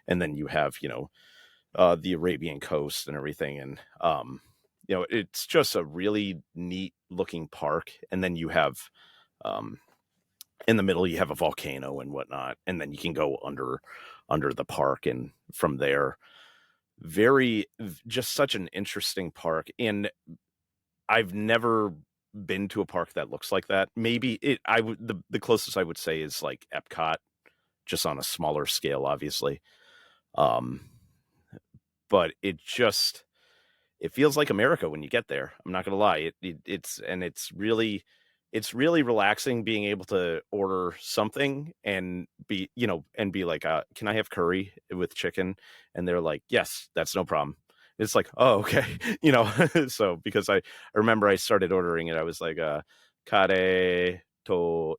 And then you have, the Arabian coast and everything. And, it's just a really neat looking park. And then you have, in the middle, you have a volcano and whatnot. And then you can go under the park. And from there, just such an interesting park. And I've never been to a park that looks like that. Maybe the closest I would say is like Epcot, just on a smaller scale, obviously. But it feels like America when you get there. I'm not gonna lie. It's really relaxing being able to order something and be like, can I have curry with chicken? And they're like, yes, that's no problem. It's like, oh, okay. So because I remember I started ordering it, I was like, kare to,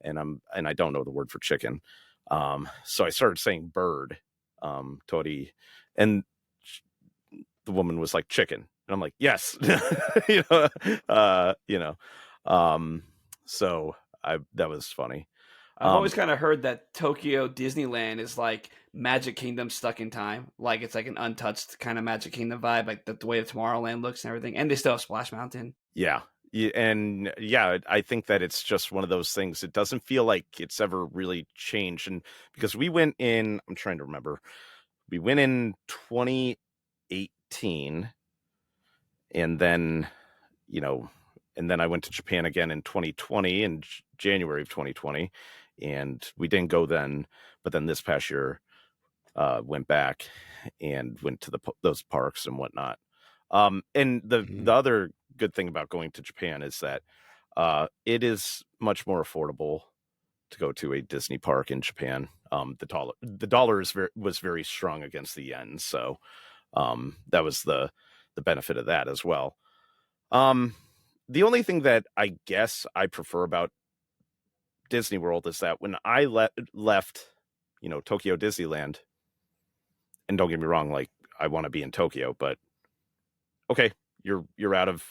and I don't know the word for chicken. So I started saying bird, tori, and the woman was like, chicken. And I'm like, yes, so that was funny. I've always kind of heard that Tokyo Disneyland is like Magic Kingdom stuck in time. Like it's like an untouched kind of Magic Kingdom vibe, like the way Tomorrowland looks and everything. And they still have Splash Mountain. Yeah. And yeah, I think that it's just one of those things. It doesn't feel like it's ever really changed. And because we went in, I'm trying to remember, we went in 2018, and then, and then I went to Japan again in 2020, in January of 2020, and we didn't go then. But then this past year, went back and went to those parks and whatnot. And the other good thing about going to Japan is that it is much more affordable to go to a Disney park in Japan. The dollar was very strong against the yen, so that was the benefit of that as well. The only thing that I guess I prefer about Disney World is that when I left, Tokyo Disneyland, and don't get me wrong, like I want to be in Tokyo, but okay, you're out of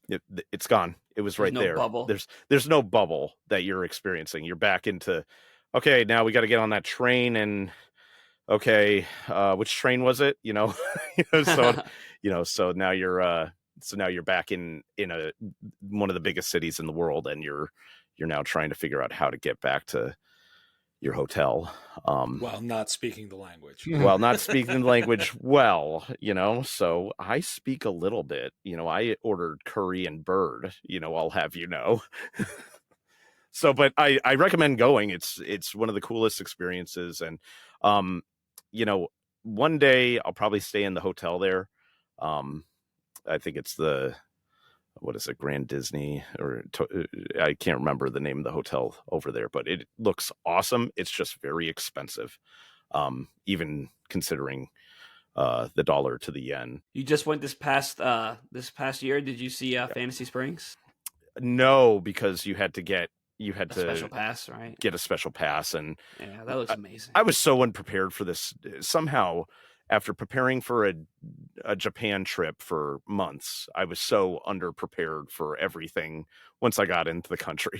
it, it's gone. It was right there. Bubble. There's no bubble that you're experiencing. You're back into, okay, now we got to get on that train, and okay, which train was it? So now you're back in one of the biggest cities in the world, and you're now trying to figure out how to get back to your hotel. While not speaking the language. While not speaking the language well, so I speak a little bit. I ordered curry and bird, I'll have you know. So, but I recommend going. It's one of the coolest experiences. And, one day I'll probably stay in the hotel there. I think it's what is it, Grand Disney, or I can't remember the name of the hotel over there, but it looks awesome. It's just very expensive, even considering the dollar to the yen. You just went this past year. Did you see Fantasy Springs? No, because you had to special pass, right? Get a special pass, and yeah, that looks amazing. I was so unprepared for this. Somehow, after preparing for a Japan trip for months, I was so underprepared for everything once I got into the country,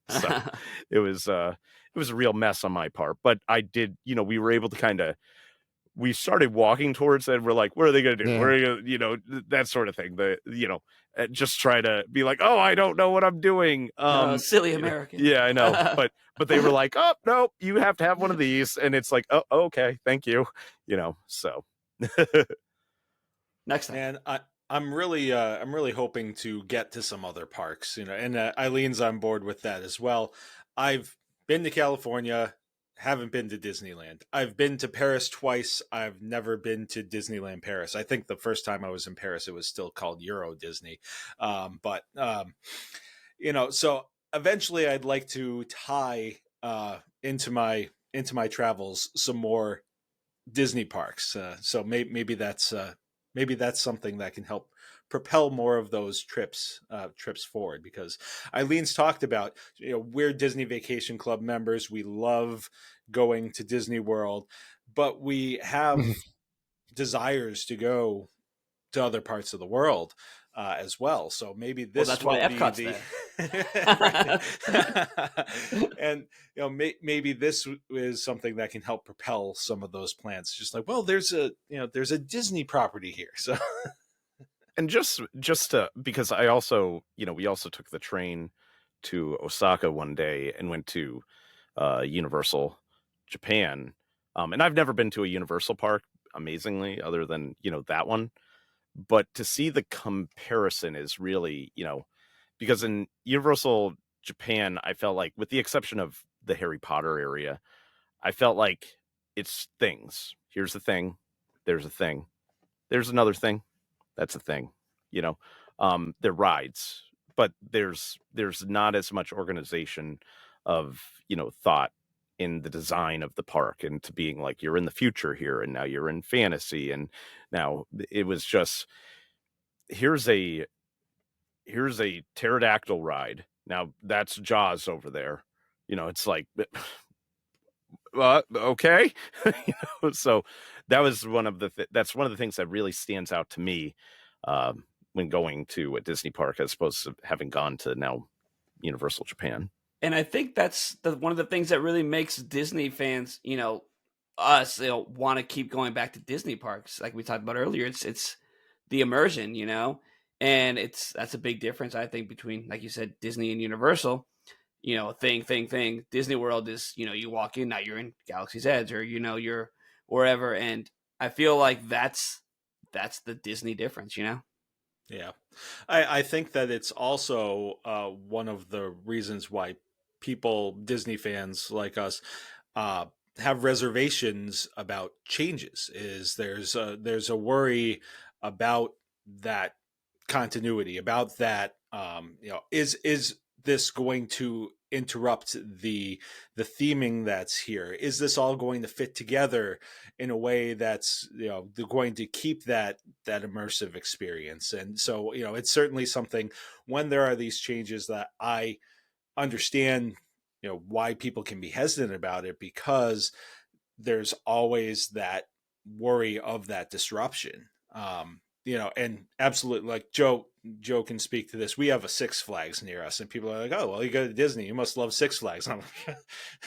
So it was a real mess on my part. But I did, we were able to we started walking towards it. And we're like, what are they going to do? Yeah. Where are you going to, that sort of thing. Just try to be like, oh, I don't know what I'm doing. Silly American. Yeah, I know. But they were like, oh, no, you have to have one of these. And it's like, oh, okay, thank you. So. Next time. And I'm really hoping to get to some other parks, and Eileen's on board with that as well. I've been to California, haven't been to Disneyland. I've been to Paris twice. I've never been to Disneyland Paris. I think the first time I was in Paris, it was still called Euro Disney. So eventually I'd like to tie into my travels some more Disney parks. So maybe that's something that can help propel more of those trips forward, because Eileen's talked about, we're Disney Vacation Club members. We love going to Disney World, but we have desires to go to other parts of the world as well. So maybe this that's why Epcot's there. And maybe this is something that can help propel some of those plans. Just like, well, there's a Disney property here. So and just to, because I also, we also took the train to Osaka one day and went to Universal Japan. And I've never been to a Universal park, amazingly, other than, that one. But to see the comparison is really, because in Universal Japan, I felt like, with the exception of the Harry Potter area, I felt like it's things. Here's the thing. There's a thing. There's another thing. That's a thing. They're rides, but there's not as much organization of, thought in the design of the park, and to being like, you're in the future here, and now you're in fantasy, and now it was just, here's a pterodactyl ride, now that's Jaws over there, it's like, okay. So that was one of the things that really stands out to me when going to a Disney park, as opposed to having gone to now Universal Japan. And I think that's one of the things that really makes Disney fans, us, want to keep going back to Disney parks. Like we talked about earlier, it's the immersion, and that's a big difference, I think, between, like you said, Disney and Universal. Thing. Disney World is, you walk in, now you're in Galaxy's Edge, or you're wherever, and I feel like that's the Disney difference. Yeah. I think that it's also one of the reasons why people, Disney fans like us, uh, have reservations about changes. Is there's a worry about that continuity, about that. Is this going to interrupt the theming that's here? Is this all going to fit together in a way that's going to keep that immersive experience? And so it's certainly something, when there are these changes, that I understand why people can be hesitant about it, because there's always that worry of that disruption. And absolutely, like Joe can speak to this. We have a Six Flags near us, and people are like, "Oh, well, you go to Disney, you must love Six Flags." And I'm like,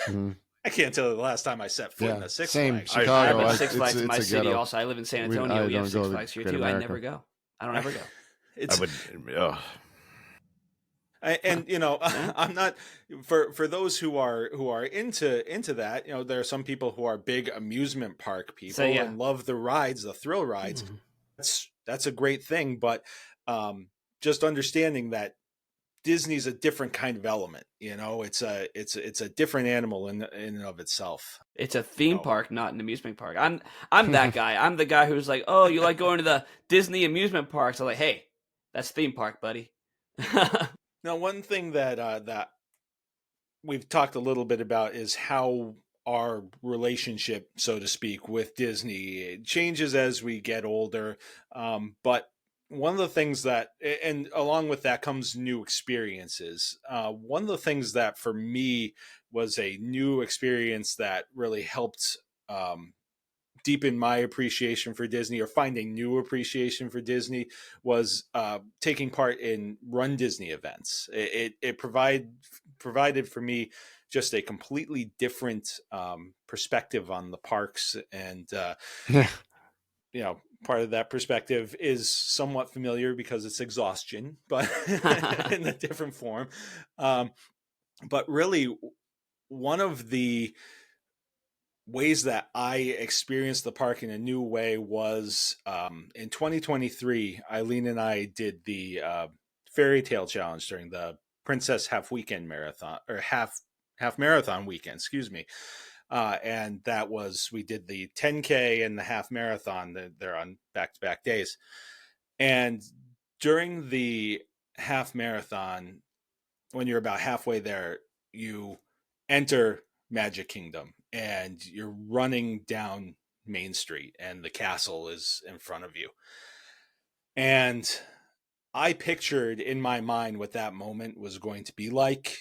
Mhm. I can't tell you the last time I set foot in a Six same. Flags. Chicago, I have a I- Six Flags in it's my a city. ghetto. Also, I live in San I Antonio. We have don't Six go to Flags here Great too. I America. never go. I don't ever go. It's, I would. Ugh. and I'm not, for those who are into that. There are some people who are big amusement park people, So, yeah. and love the rides, the thrill rides. That's a great thing, but just understanding that Disney's a different kind of element. It's a different animal in and of itself. It's a theme park, not an amusement park. I'm that guy. I'm the guy who's like, "Oh, you like going to the Disney amusement parks?" I'm like, "Hey, that's theme park, buddy." Now, one thing that we've talked a little bit about is how our relationship, so to speak, with Disney changes as we get older. But one of the things that, and along with that comes new experiences. One of the things that for me was a new experience that really helped deepen my appreciation for Disney, or finding new appreciation for Disney, was taking part in Run Disney events. It provided for me just a completely different perspective on the parks, and part of that perspective is somewhat familiar because it's exhaustion, but in a different form. But really, one of the ways that I experienced the park in a new way was in 2023. Eileen and I did the fairy tale challenge during the Princess Half Weekend Marathon, or half marathon weekend, excuse me. And that was, we did the 10K and the half marathon. They're on back-to-back days. And during the half marathon, when you're about halfway there, you enter Magic Kingdom, and you're running down Main Street, and the castle is in front of you. And I pictured in my mind what that moment was going to be like.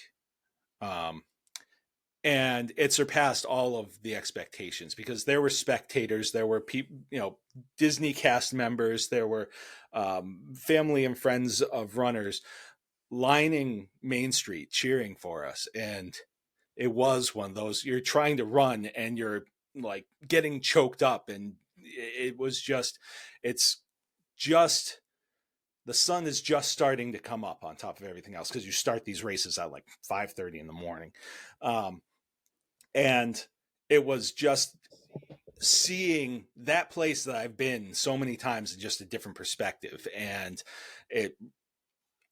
And it surpassed all of the expectations, because there were spectators, there were people, Disney cast members, there were family and friends of runners lining Main Street cheering for us. And it was one of those, you're trying to run and you're like getting choked up, and it's just the sun is just starting to come up on top of everything else, because you start these races at like 5:30 in the morning. And it was just seeing that place that I've been so many times in just a different perspective. And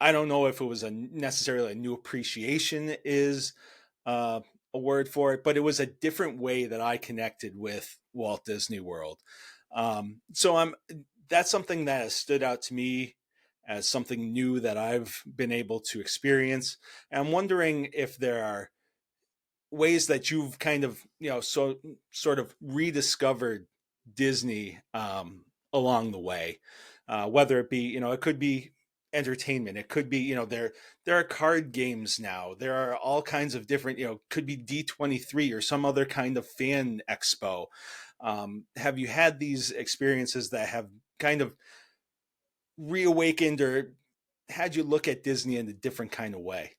I don't know if it was necessarily a new appreciation is a word for it, but it was a different way that I connected with Walt Disney World. So that's something that has stood out to me as something new that I've been able to experience. And I'm wondering if there are ways that you've kind of, sort of rediscovered Disney along the way, whether it be, it could be entertainment, it could be, there are card games now, there are all kinds of different, could be D23 or some other kind of fan expo. Have you had these experiences that have kind of reawakened or had you look at Disney in a different kind of way?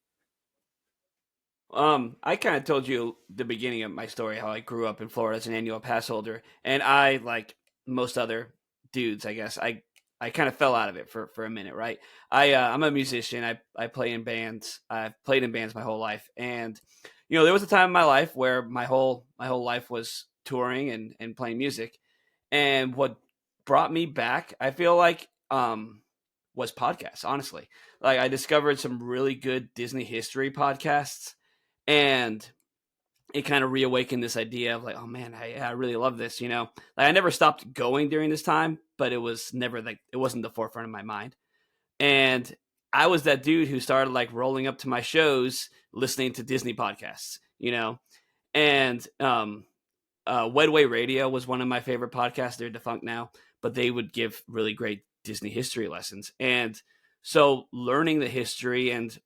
I kind of told you the beginning of my story how I grew up in Florida as an annual pass holder, and I, like most other dudes, I guess, I kind of fell out of it for a minute, right? I'm a musician. I play in bands. I've played in bands my whole life, and there was a time in my life where my whole life was touring and playing music, and what brought me back, I feel like, was podcasts. Honestly, like I discovered some really good Disney history podcasts, and it kind of reawakened this idea of like, oh man, I really love this. Like I never stopped going during this time, but it was never like it wasn't the forefront of my mind. And I was that dude who started like rolling up to my shows listening to Disney podcasts. And Wedway Radio was one of my favorite podcasts. They're defunct now, but they would give really great Disney history lessons. And so learning the history and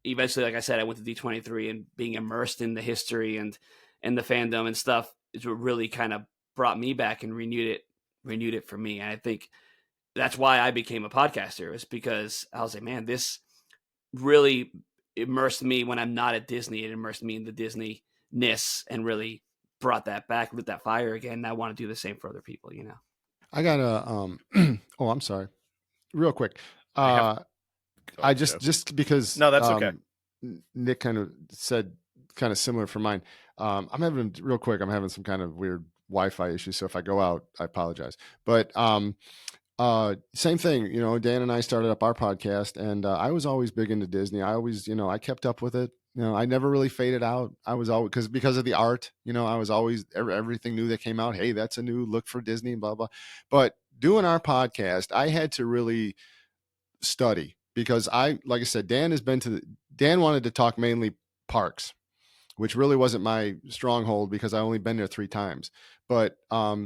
eventually, like I said, I went to D23 and being immersed in the history and the fandom and stuff is what really kind of brought me back and renewed it for me. And I think that's why I became a podcaster, is because I was like, man, this really immersed me when I'm not at Disney. It immersed me in the Disney-ness and really brought that back, lit that fire again. And I want to do the same for other people. I got a oh, I'm sorry. Real quick. I just because No, that's okay. Nick kind of said kind of similar for mine. I'm having real quick. I'm having some kind of weird Wi-Fi issue, so if I go out, I apologize. But same thing. Dan and I started up our podcast, and I was always big into Disney. I always, I kept up with it. I never really faded out. I was always because of the art. I was always everything new that came out. Hey, that's a new look for Disney. Blah blah. But doing our podcast, I had to really study because like I said, Dan wanted to talk mainly parks, which really wasn't my stronghold because I only been there 3 times. But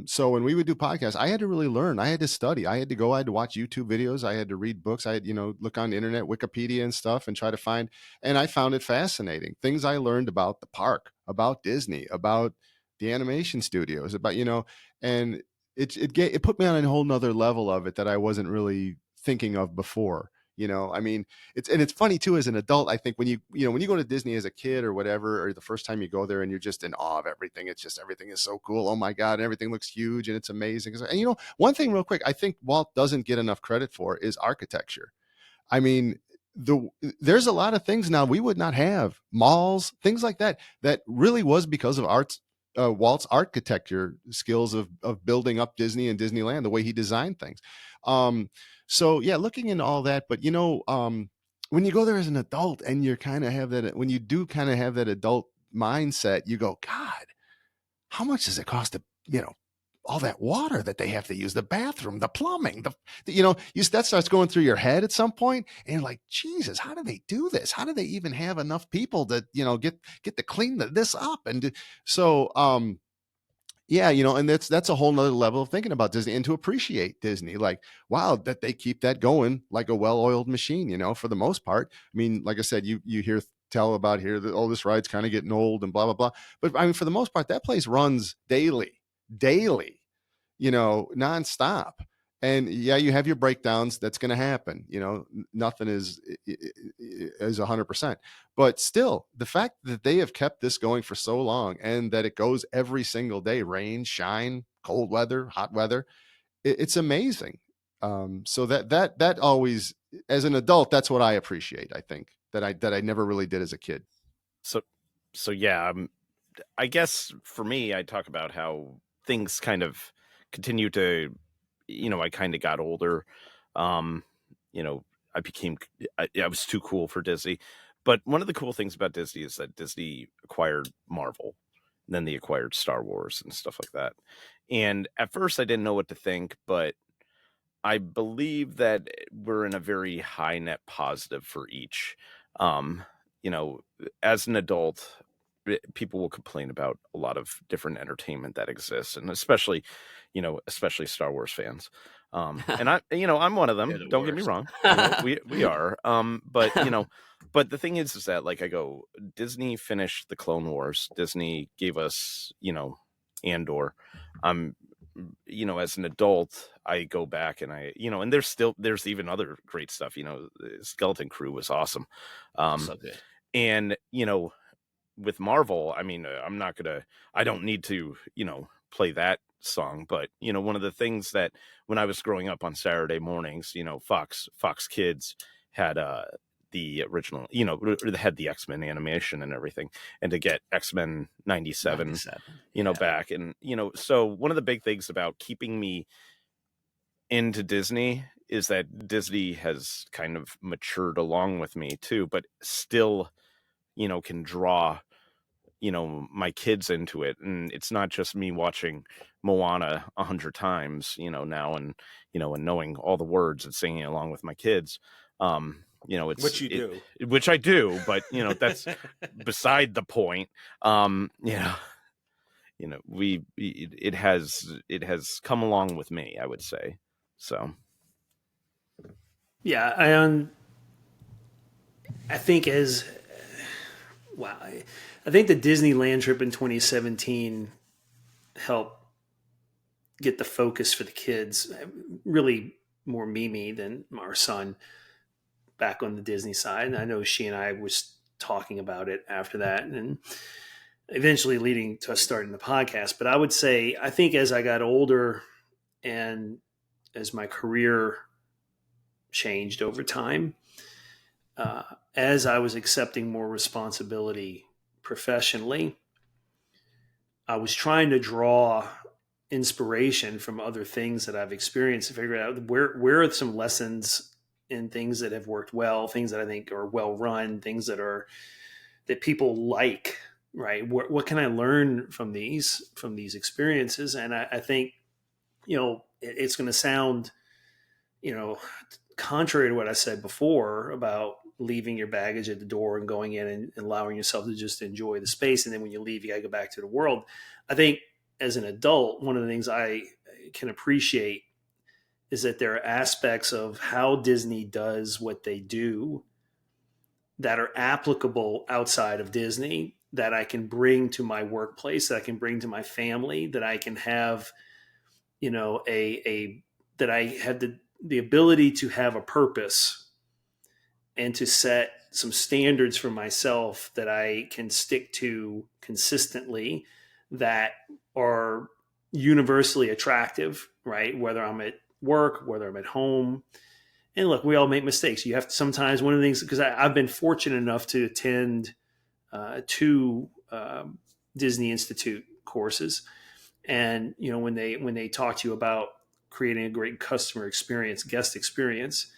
so when we would do podcasts, I had to really learn. I had to study. I had to watch YouTube videos. I had to read books. I had, look on the internet, Wikipedia and stuff and try to find. And I found it fascinating. Things I learned about the park, about Disney, about the animation studios, about, and it put me on a whole nother level of it that I wasn't really thinking of before. I mean, it's funny too, as an adult, I think when you go to Disney as a kid or whatever, or the first time you go there and you're just in awe of everything. It's just, everything is so cool. Oh my God. And everything looks huge and it's amazing. And one thing real quick, I think Walt doesn't get enough credit for is architecture. I mean, there's a lot of things now we would not have, malls, things like that really was because of Walt's architecture skills of building up Disney and Disneyland, the way he designed things. So yeah, looking into all that, but when you go there as an adult and you kind of have that, when you do kind of have that adult mindset, you go, God, how much does it cost to, all that water that they have to use, the bathroom, the plumbing, that starts going through your head at some point, and you're like, Jesus, how do they do this? How do they even have enough people to, get to clean this up? And so, yeah, and that's a whole nother level of thinking about Disney and to appreciate Disney. Like, wow, that they keep that going like a well-oiled machine, for the most part. I mean, like I said, you tell about here that, oh, this ride's kind of getting old and blah, blah, blah. But I mean, for the most part, that place runs daily, nonstop. And yeah, you have your breakdowns. That's going to happen. Nothing is 100%. But still, the fact that they have kept this going for so long and that it goes every single day, rain, shine, cold weather, hot weather, it's amazing. So that always, as an adult, that's what I appreciate. I think that I never really did as a kid. So yeah, I guess for me, I talk about how things kind of continue to, I kind of got older. I was too cool for Disney. But one of the cool things about Disney is that Disney acquired Marvel, and then they acquired Star Wars and stuff like that. And at first I didn't know what to think, but I believe that we're in a very high net positive for each. As an adult, people will complain about a lot of different entertainment that exists, and especially Star Wars fans. And I'm one of them. Don't get me wrong. We are. But the thing is that, like, I go, Disney finished the Clone Wars. Disney gave us, Andor. As an adult, I go back and and there's even other great stuff. Skeleton Crew was awesome. So good. And, with Marvel, I mean, I don't need to, play that song, but, one of the things that when I was growing up on Saturday mornings, Fox Kids had, the original, they had the X-Men animation and everything, and to get X-Men 97, back. And, so one of the big things about keeping me into Disney is that Disney has kind of matured along with me too, but still, can draw, my kids into it. And it's not just me watching Moana 100 times, now, and, and knowing all the words and singing along with my kids. It's Which you do. Which I do, but that's beside the point. It has come along with me, I would say. So Yeah, I think I think the Disneyland trip in 2017 helped get the focus for the kids, really more Mimi than our son, back on the Disney side. And I know she and I was talking about it after that, and eventually leading to us starting the podcast. But I would say, I think as I got older and as my career changed over time, as I was accepting more responsibility professionally, I was trying to draw inspiration from other things that I've experienced to figure out where are some lessons in things that have worked well, things that I think are well run, things that people like, right? What can I learn from these experiences? And I think, it's going to sound, contrary to what I said before about leaving your baggage at the door and going in and allowing yourself to just enjoy the space. And then when you leave, you got to go back to the world. I think as an adult, one of the things I can appreciate is that there are aspects of how Disney does what they do that are applicable outside of Disney that I can bring to my workplace, that I can bring to my family, that I can have, that I have the ability to have a purpose and to set some standards for myself that I can stick to consistently that are universally attractive, right? Whether I'm at work, whether I'm at home. And look, we all make mistakes. You have to sometimes, one of the things, because I've been fortunate enough to attend two Disney Institute courses. And, when they talk to you about creating a great customer experience, guest experience,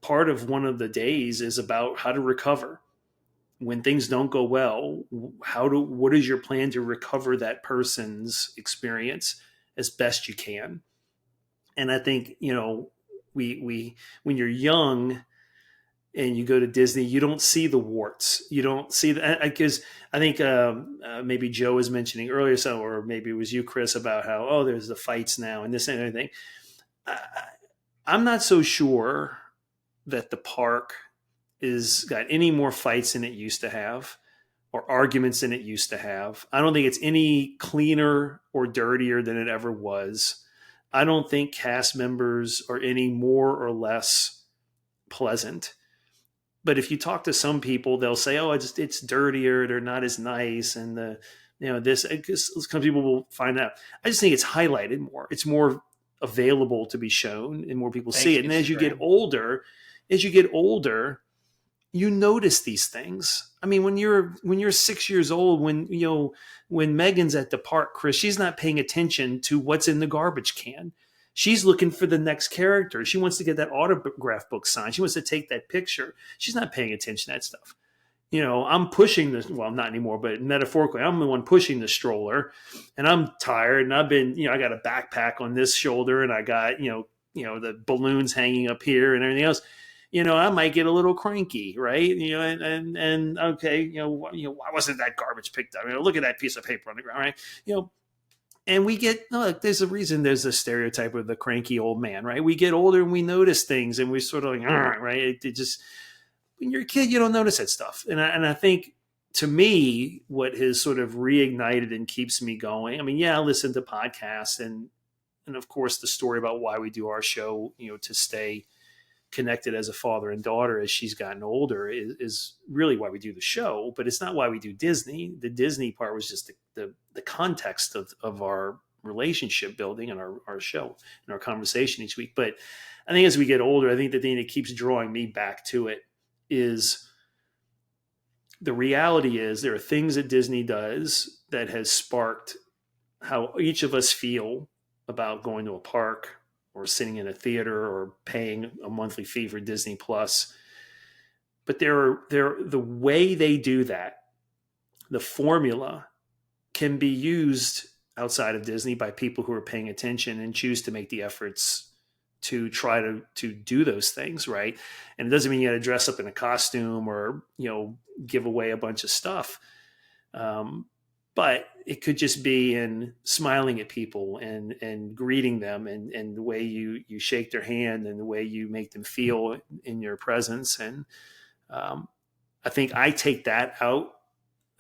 part of one of the days is about how to recover when things don't go well. What is your plan to recover that person's experience as best you can? And I think, we when you're young and you go to Disney, you don't see the warts. You don't see that, because I think maybe Joe was mentioning earlier, or maybe it was you, Chris, about how, there's the fights now and this and everything. I'm not so sure that the park is got any more fights than it used to have, or arguments than it used to have. I don't think it's any cleaner or dirtier than it ever was. I don't think cast members are any more or less pleasant. But if you talk to some people, they'll say, it's dirtier. They're not as nice. And some people will find out. I just think it's highlighted more. It's more available to be shown and more people see it. And as you get older, you notice these things. I mean, when you're 6 years old, when Meghan's at the park, Chris, she's not paying attention to what's in the garbage can. She's looking for the next character. She wants to get that autograph book signed. She wants to take that picture. She's not paying attention to that stuff. I'm pushing this. Well, not anymore, but metaphorically, I'm the one pushing the stroller, and I'm tired. And I've been, I got a backpack on this shoulder, and I got, the balloons hanging up here and everything else. I might get a little cranky, right? And okay, why wasn't that garbage picked up? Look at that piece of paper on the ground, right? And we get, look, there's a reason there's a stereotype of the cranky old man, right? We get older and we notice things, and we sort of like, right? It just, when you're a kid, you don't notice that stuff. And I think, to me, what has sort of reignited and keeps me going, I listen to podcasts and of course the story about why we do our show, to stay connected as a father and daughter as she's gotten older is really why we do the show, but it's not why we do Disney. The Disney part was just the context of our relationship building and our show and our conversation each week. But I think as we get older, I think the thing that keeps drawing me back to it is the reality is there are things that Disney does that has sparked how each of us feel about going to a park or sitting in a theater or paying a monthly fee for Disney Plus. But the way they do that, the formula can be used outside of Disney by people who are paying attention and choose to make the efforts to try to do those things, right? And it doesn't mean you got to dress up in a costume or, give away a bunch of stuff. But it could just be in smiling at people and greeting them and the way you shake their hand and the way you make them feel in your presence. And I think I take that out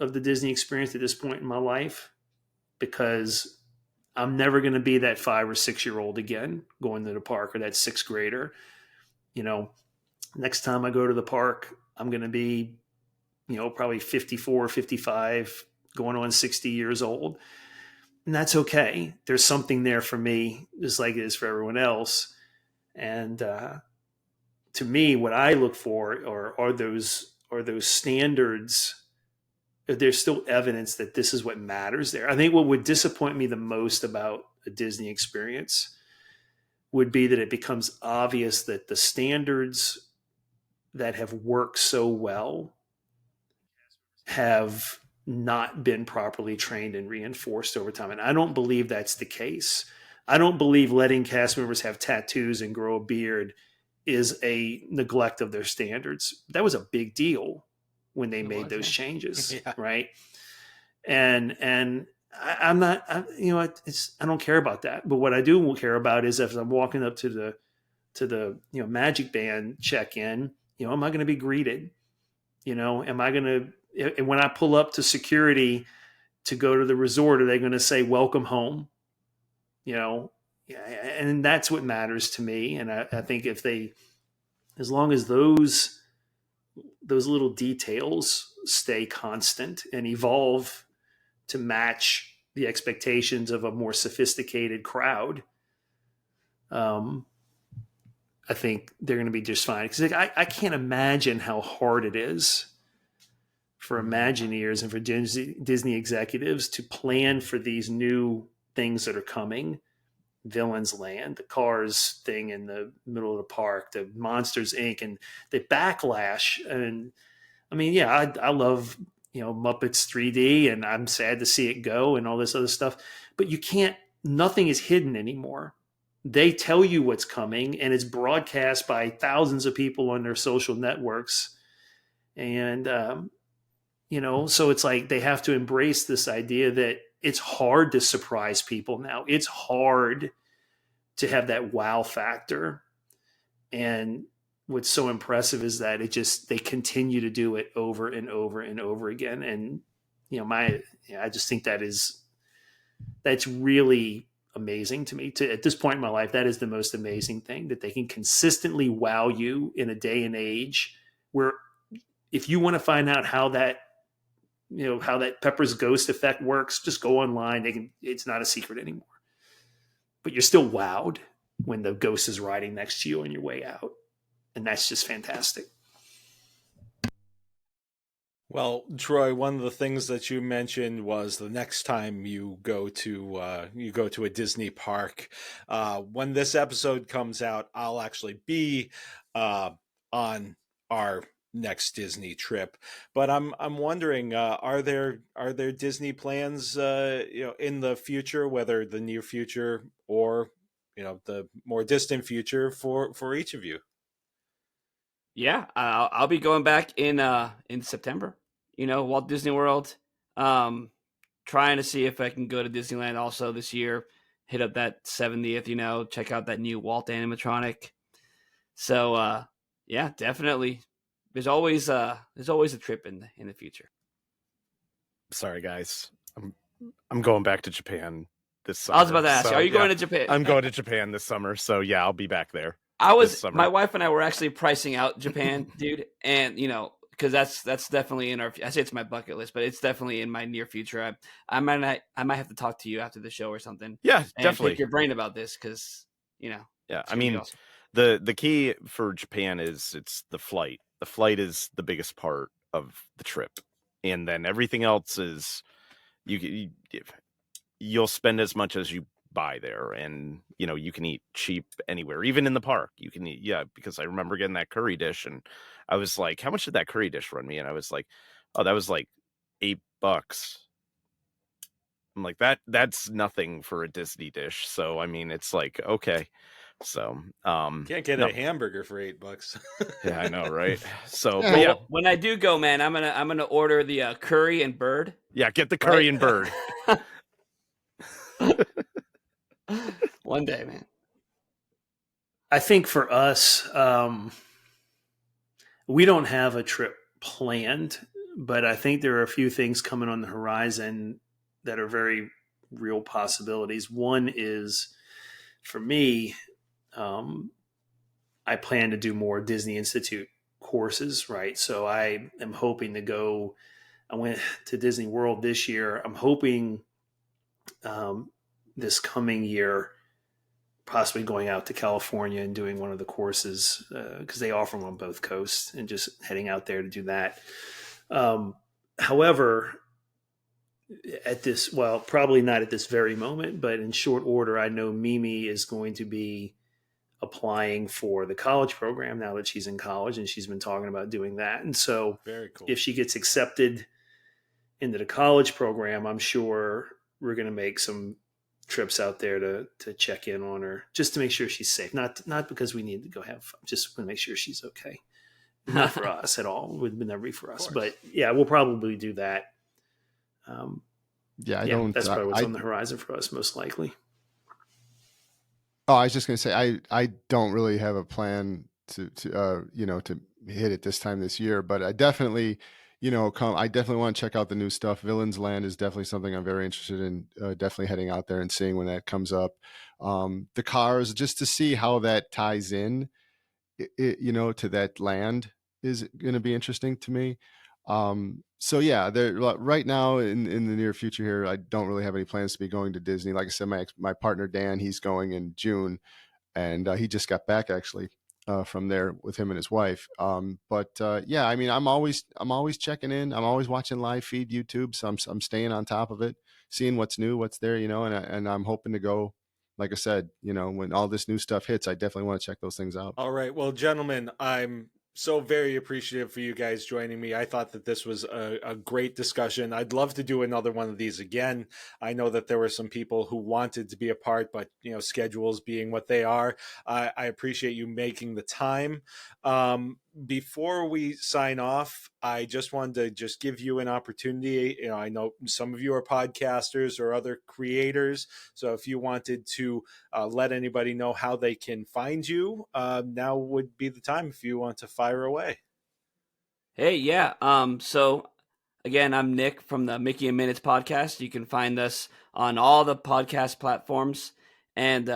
of the Disney experience at this point in my life because I'm never going to be that 5 or 6 year old again going to the park, or that 6th grader. Next time I go to the park, I'm going to be, probably 54, 55, going on 60 years old. And that's okay. There's something there for me, just like it is for everyone else. And to me, what I look for are those standards. There's still evidence that this is what matters there. I think what would disappoint me the most about a Disney experience would be that it becomes obvious that the standards that have worked so well have not been properly trained and reinforced over time. And I don't believe that's the case. I don't believe letting cast members have tattoos and grow a beard is a neglect of their standards. That was a big deal when they made those changes, yeah. Right? And I'm not, I don't care about that. But what I do care about is if I'm walking up to the Magic Band check-in, am I going to be greeted? Am I going to, and when I pull up to security to go to the resort, are they going to say, welcome home? And that's what matters to me. And I think as long as those little details stay constant and evolve to match the expectations of a more sophisticated crowd, I think they're going to be just fine. Because I can't imagine how hard it is for Imagineers and for Disney executives to plan for these new things that are coming. Villains Land, the Cars thing in the middle of the park, the Monsters Inc., and the backlash. And I mean, yeah, I love, Muppets 3D, and I'm sad to see it go and all this other stuff. But nothing is hidden anymore. They tell you what's coming, and it's broadcast by thousands of people on their social networks. And, so it's like they have to embrace this idea that it's hard to surprise people now. It's hard to have that wow factor. And what's so impressive is that they continue to do it over and over and over again. And, I just think that's really amazing to me. At this point in my life, that is the most amazing thing, that they can consistently wow you in a day and age where if you want to find out how that Pepper's Ghost effect works, just go online. It's not a secret anymore. But you're still wowed when the ghost is riding next to you on your way out. And that's just fantastic. Well, Troy, one of the things that you mentioned was the next time you go to a Disney park. When this episode comes out, I'll actually be on our next Disney trip. But I'm wondering, are there Disney plans in the future, whether the near future or the more distant future for each of you? Yeah, I'll be going back in September. Walt Disney World. Trying to see if I can go to Disneyland also this year. Hit up that 70th. Check out that new Walt animatronic. So yeah, definitely. There's always a trip in the future. Sorry, guys. I'm going back to Japan this summer. I was about to ask, are you going to Japan? I'm going to Japan this summer, so yeah, I'll be back there. summer. My wife and I were actually pricing out Japan, dude, and because that's definitely in our. I say it's my bucket list, but it's definitely in my near future. I might have to talk to you after the show or something. Yeah, and definitely. pick your brain about this because Yeah, it's I gonna be mean, awesome. the key for Japan is it's the flight. The flight is the biggest part of the trip, and then everything else is you'll spend as much as you buy there, and you can eat cheap anywhere, even in the park. You can eat, because I remember getting that curry dish, and I was like, how much did that curry dish run me? And I was like, oh, that was like $8. I'm like, that's nothing for a Disney dish. So I mean, it's like, okay. So can't get a hamburger for $8. Yeah, I know, right? So Yeah. but yeah, When I do go, man, I'm gonna order the curry and bird. yeah, get the curry and bird. One day, man. I think for us, we don't have a trip planned, but I think there are a few things coming on the horizon that are very real possibilities. One is, for me, I plan to do more Disney Institute courses, right? So I am hoping to go. I went to Disney World this year. I'm hoping this coming year, possibly going out to California and doing one of the courses because they offer them on both coasts, and just heading out there to do that. However, probably not at this very moment, but in short order, I know Mimi is going to be applying for the college program now that she's in college, and she's been talking about doing that. And so Very cool. if she gets accepted into the college program, I'm sure we're going to make some trips out there to check in on her, just to make sure she's safe. Not because we need to go have fun, just to make sure she's okay. Not for us at all. It would never be for us. But yeah, we'll probably do that. That's probably what's on the horizon for us, most likely. Oh, I was just going to say, I don't really have a plan to hit it this time this year, but I definitely, I definitely want to check out the new stuff. Villain's Land is definitely something I'm very interested in, definitely heading out there and seeing when that comes up. The Cars, just to see how that ties in, to that land is going to be interesting to me. So yeah, right now in the near future here, I don't really have any plans to be going to Disney. Like I said, my partner Dan, he's going in June, and he just got back actually from there with him and his wife. Yeah, I mean, I'm always checking in. I'm always watching live feed YouTube, so I'm staying on top of it, seeing what's new, what's there, and I'm hoping to go. Like I said, when all this new stuff hits, I definitely want to check those things out. All right. Well, gentlemen, I'm so very appreciative for you guys joining me. I thought that this was a great discussion. I'd love to do another one of these again. I know that there were some people who wanted to be a part, but schedules being what they are, I appreciate you making the time. Before we sign off, I just wanted to give you an opportunity. I know some of you are podcasters or other creators, so if you wanted to let anybody know how they can find you, now would be the time if you want to fire away. Hey, yeah. So again, I'm Nick from the Mickey and Minutes podcast. You can find us on all the podcast platforms, and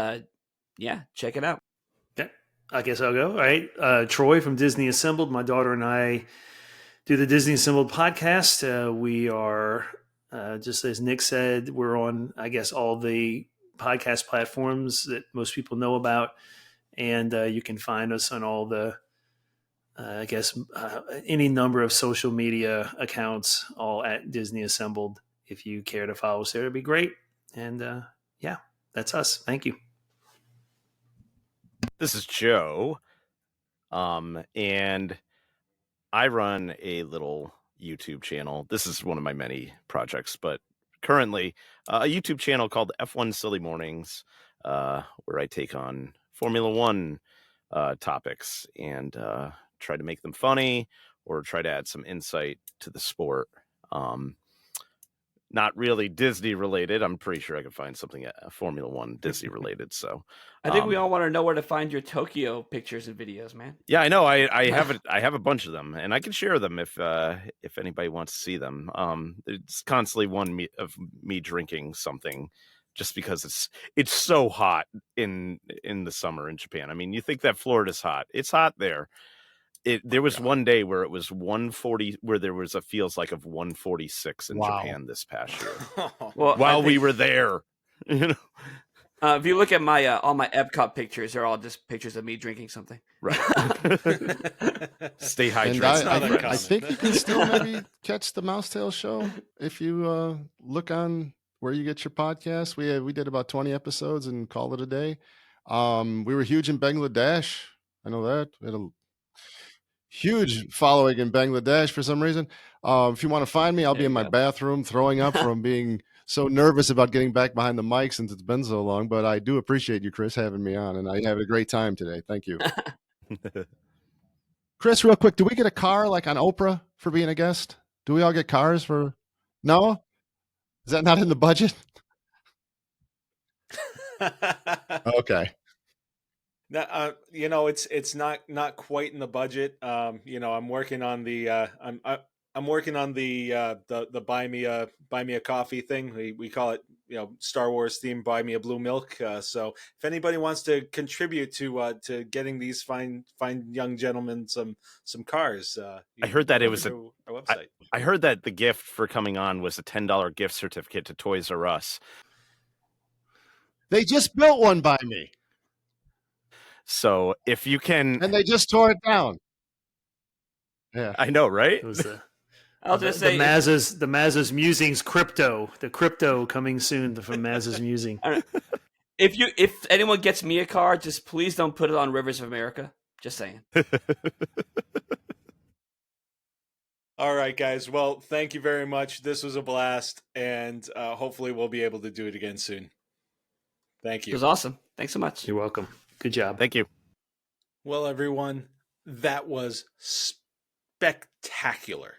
check it out. Yeah, I guess I'll go. All right. Troy from Disney Assembled. My daughter and I do the Disney Assembled podcast. We are, just as Nick said, we're on, I guess, all the podcast platforms that most people know about. And you can find us on all the, any number of social media accounts, all at Disney Assembled. If you care to follow us there, it'd be great. And that's us. Thank you. This is Joe, and I run a little YouTube channel. This is one of my many projects, but currently a YouTube channel called F1 Silly Mornings, where I take on Formula One topics and try to make them funny or try to add some insight to the sport. Not really Disney related. I'm pretty sure I could find something Formula One Disney related. So I think we all want to know where to find your Tokyo pictures and videos, man. Yeah, I know. I have a bunch of them, and I can share them if anybody wants to see them. It's constantly one of me drinking something just because it's so hot in the summer in Japan. I mean, you think that Florida's hot. It's hot there. There was one day where it was 140, where there was a feels like of 146 in Japan this past year. Well, while we were there, you know. If you look at my all my Epcot pictures, they're all just pictures of me drinking something. Right. Stay hydrated. And I think you can still maybe catch the Mousetail show if you look on where you get your podcast. We did about 20 episodes and called it a day. We were huge in Bangladesh. I know that. We had a huge following in Bangladesh for some reason. If you want to find me, I'll be in my bathroom throwing up from being so nervous about getting back behind the mic since it's been so long. But I do appreciate you, Chris, having me on, and I had a great time today. Thank you. Chris, real quick, do we get a car like on Oprah for being a guest? Do we all get cars for? No? Is that not in the budget? Okay. It's not quite in the budget. I'm working on the I'm working on the buy me a coffee thing. We call it, Star Wars themed buy me a blue milk. So if anybody wants to contribute to getting these fine young gentlemen some cars, I heard that it was our website. I heard that the gift for coming on was a $10 gift certificate to Toys R Us. They just built one by me. So if you can, and they just tore it down. Yeah, I know, right? It was I'll just say the Maz's Musings crypto. The crypto coming soon from Maz's Musing. If anyone gets me a car, just please don't put it on Rivers of America. Just saying. All right, guys. Well, thank you very much. This was a blast, and hopefully we'll be able to do it again soon. Thank you. It was awesome. Thanks so much. You're welcome. Good job. Thank you. Well, everyone, that was spectacular.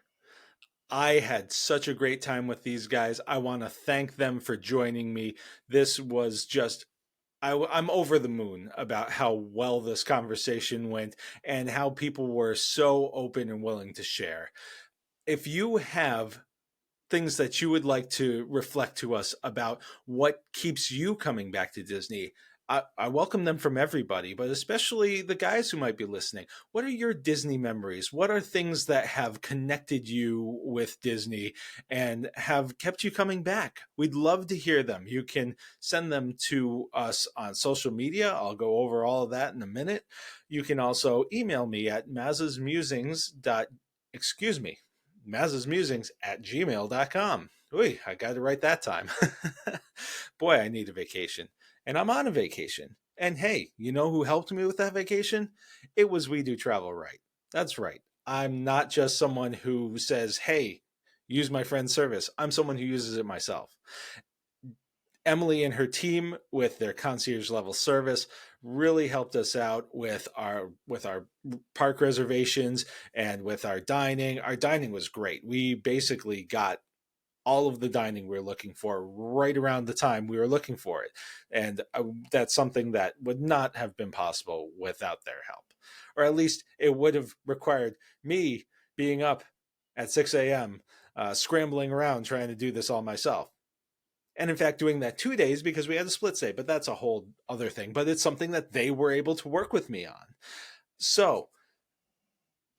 I had such a great time with these guys. I want to thank them for joining me. This was just, I'm over the moon about how well this conversation went and how people were so open and willing to share. If you have things that you would like to reflect to us about what keeps you coming back to Disney, I welcome them from everybody, but especially the guys who might be listening. What are your Disney memories? What are things that have connected you with Disney and have kept you coming back? We'd love to hear them. You can send them to us on social media. I'll go over all of that in a minute. You can also email me at mazesmusings@gmail.com. Oy, I got it right that time. Boy, I need a vacation. And I'm on a vacation. And hey, you know who helped me with that vacation? It was We Do Travel Right. That's right. I'm not just someone who says, hey, use my friend's service. I'm someone who uses it myself. Emily and her team with their concierge level service really helped us out with our park reservations and with our dining. Our dining was great. We basically got all of the dining we were looking for right around the time we were looking for it. And that's something that would not have been possible without their help. Or at least it would have required me being up at 6 a.m., scrambling around trying to do this all myself. And in fact, doing that 2 days because we had a split stay, but that's a whole other thing. But it's something that they were able to work with me on. So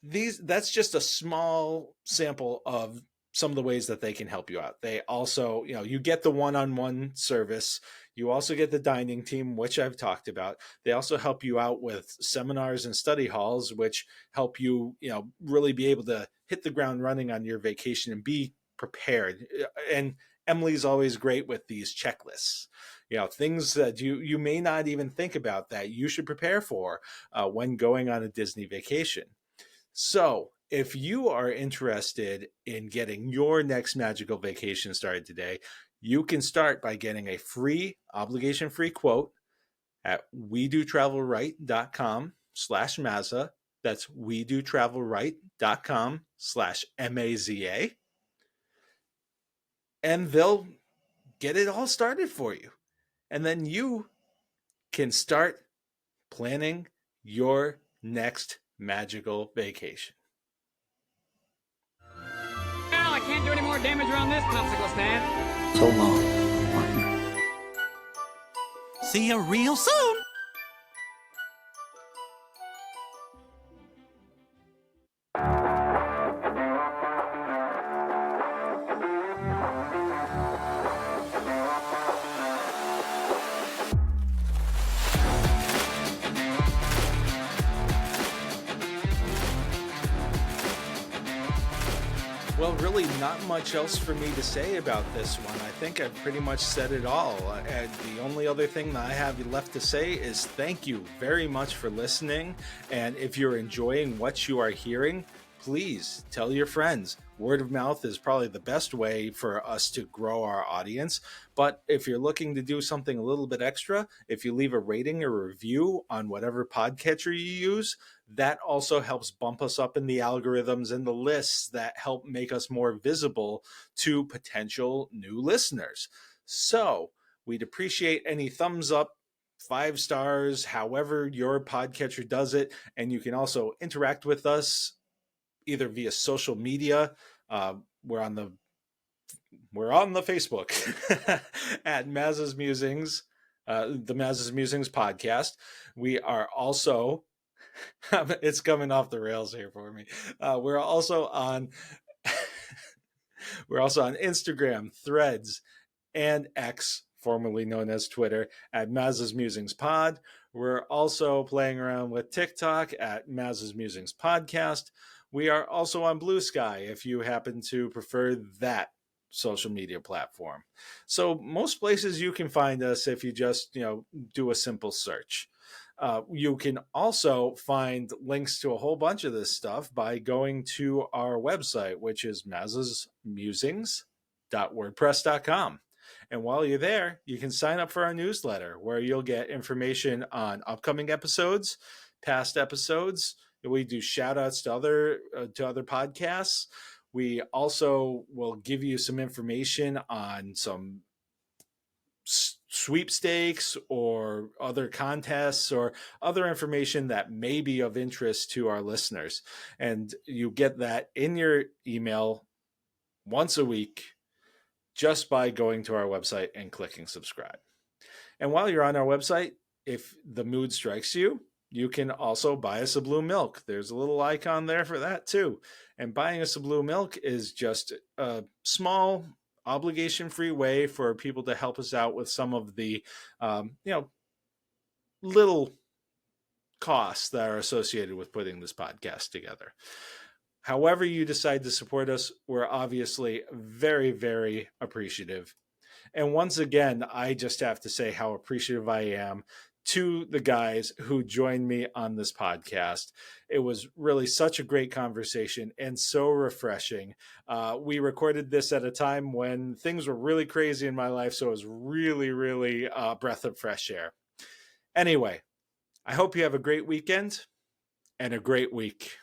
that's just a small sample of some of the ways that they can help you out. They also, you get the one-on-one service. You also get the dining team, which I've talked about. They also help you out with seminars and study halls, which help you, really be able to hit the ground running on your vacation and be prepared. And Emily's always great with these checklists, things that you may not even think about that you should prepare for when going on a Disney vacation. So if you are interested in getting your next magical vacation started today, you can start by getting a free, obligation-free quote at wedotravelright.com/Mazza. That's wedotravelright.com/MAZA. And they'll get it all started for you. And then you can start planning your next magical vacation. Now I can't do any more damage around this popsicle stand. So long, partner. see you real soon. Well, really, not much else for me to say about this one. I think I've pretty much said it all. And the only other thing that I have left to say is thank you very much for listening. And if you're enjoying what you are hearing, please tell your friends. Word of mouth is probably the best way for us to grow our audience. But if you're looking to do something a little bit extra, if you leave a rating or review on whatever podcatcher you use, that also helps bump us up in the algorithms and the lists that help make us more visible to potential new listeners. So we'd appreciate any thumbs up, 5 stars, however your podcatcher does it. And you can also interact with us either via social media. We're on the Facebook at Maz's Musings, the Maz's Musings podcast. We are also, it's coming off the rails here for me. We're also on Instagram, Threads, and X, formerly known as Twitter, at Maz's Musings Pod. We're also playing around with TikTok at Maz's Musings Podcast. We are also on Blue Sky if you happen to prefer that social media platform. So most places you can find us if you just, do a simple search. You can also find links to a whole bunch of this stuff by going to our website, which is mazasmusings.wordpress.com. And while you're there, you can sign up for our newsletter where you'll get information on upcoming episodes, past episodes. We do shout outs to other podcasts. We also will give you some information on some sweepstakes or other contests or other information that may be of interest to our listeners. And you get that in your email once a week just by going to our website and clicking subscribe. And while you're on our website, if the mood strikes you, you can also buy us a blue milk. There's a little icon there for that too. And buying us a blue milk is just a small obligation-free way for people to help us out with some of the, little costs that are associated with putting this podcast together. However you decide to support us, we're obviously very, very appreciative. And once again, I just have to say how appreciative I am to the guys who joined me on this podcast. It was really such a great conversation and so refreshing. We recorded this at a time when things were really crazy in my life, so it was really, really a breath of fresh air. Anyway, I hope you have a great weekend and a great week.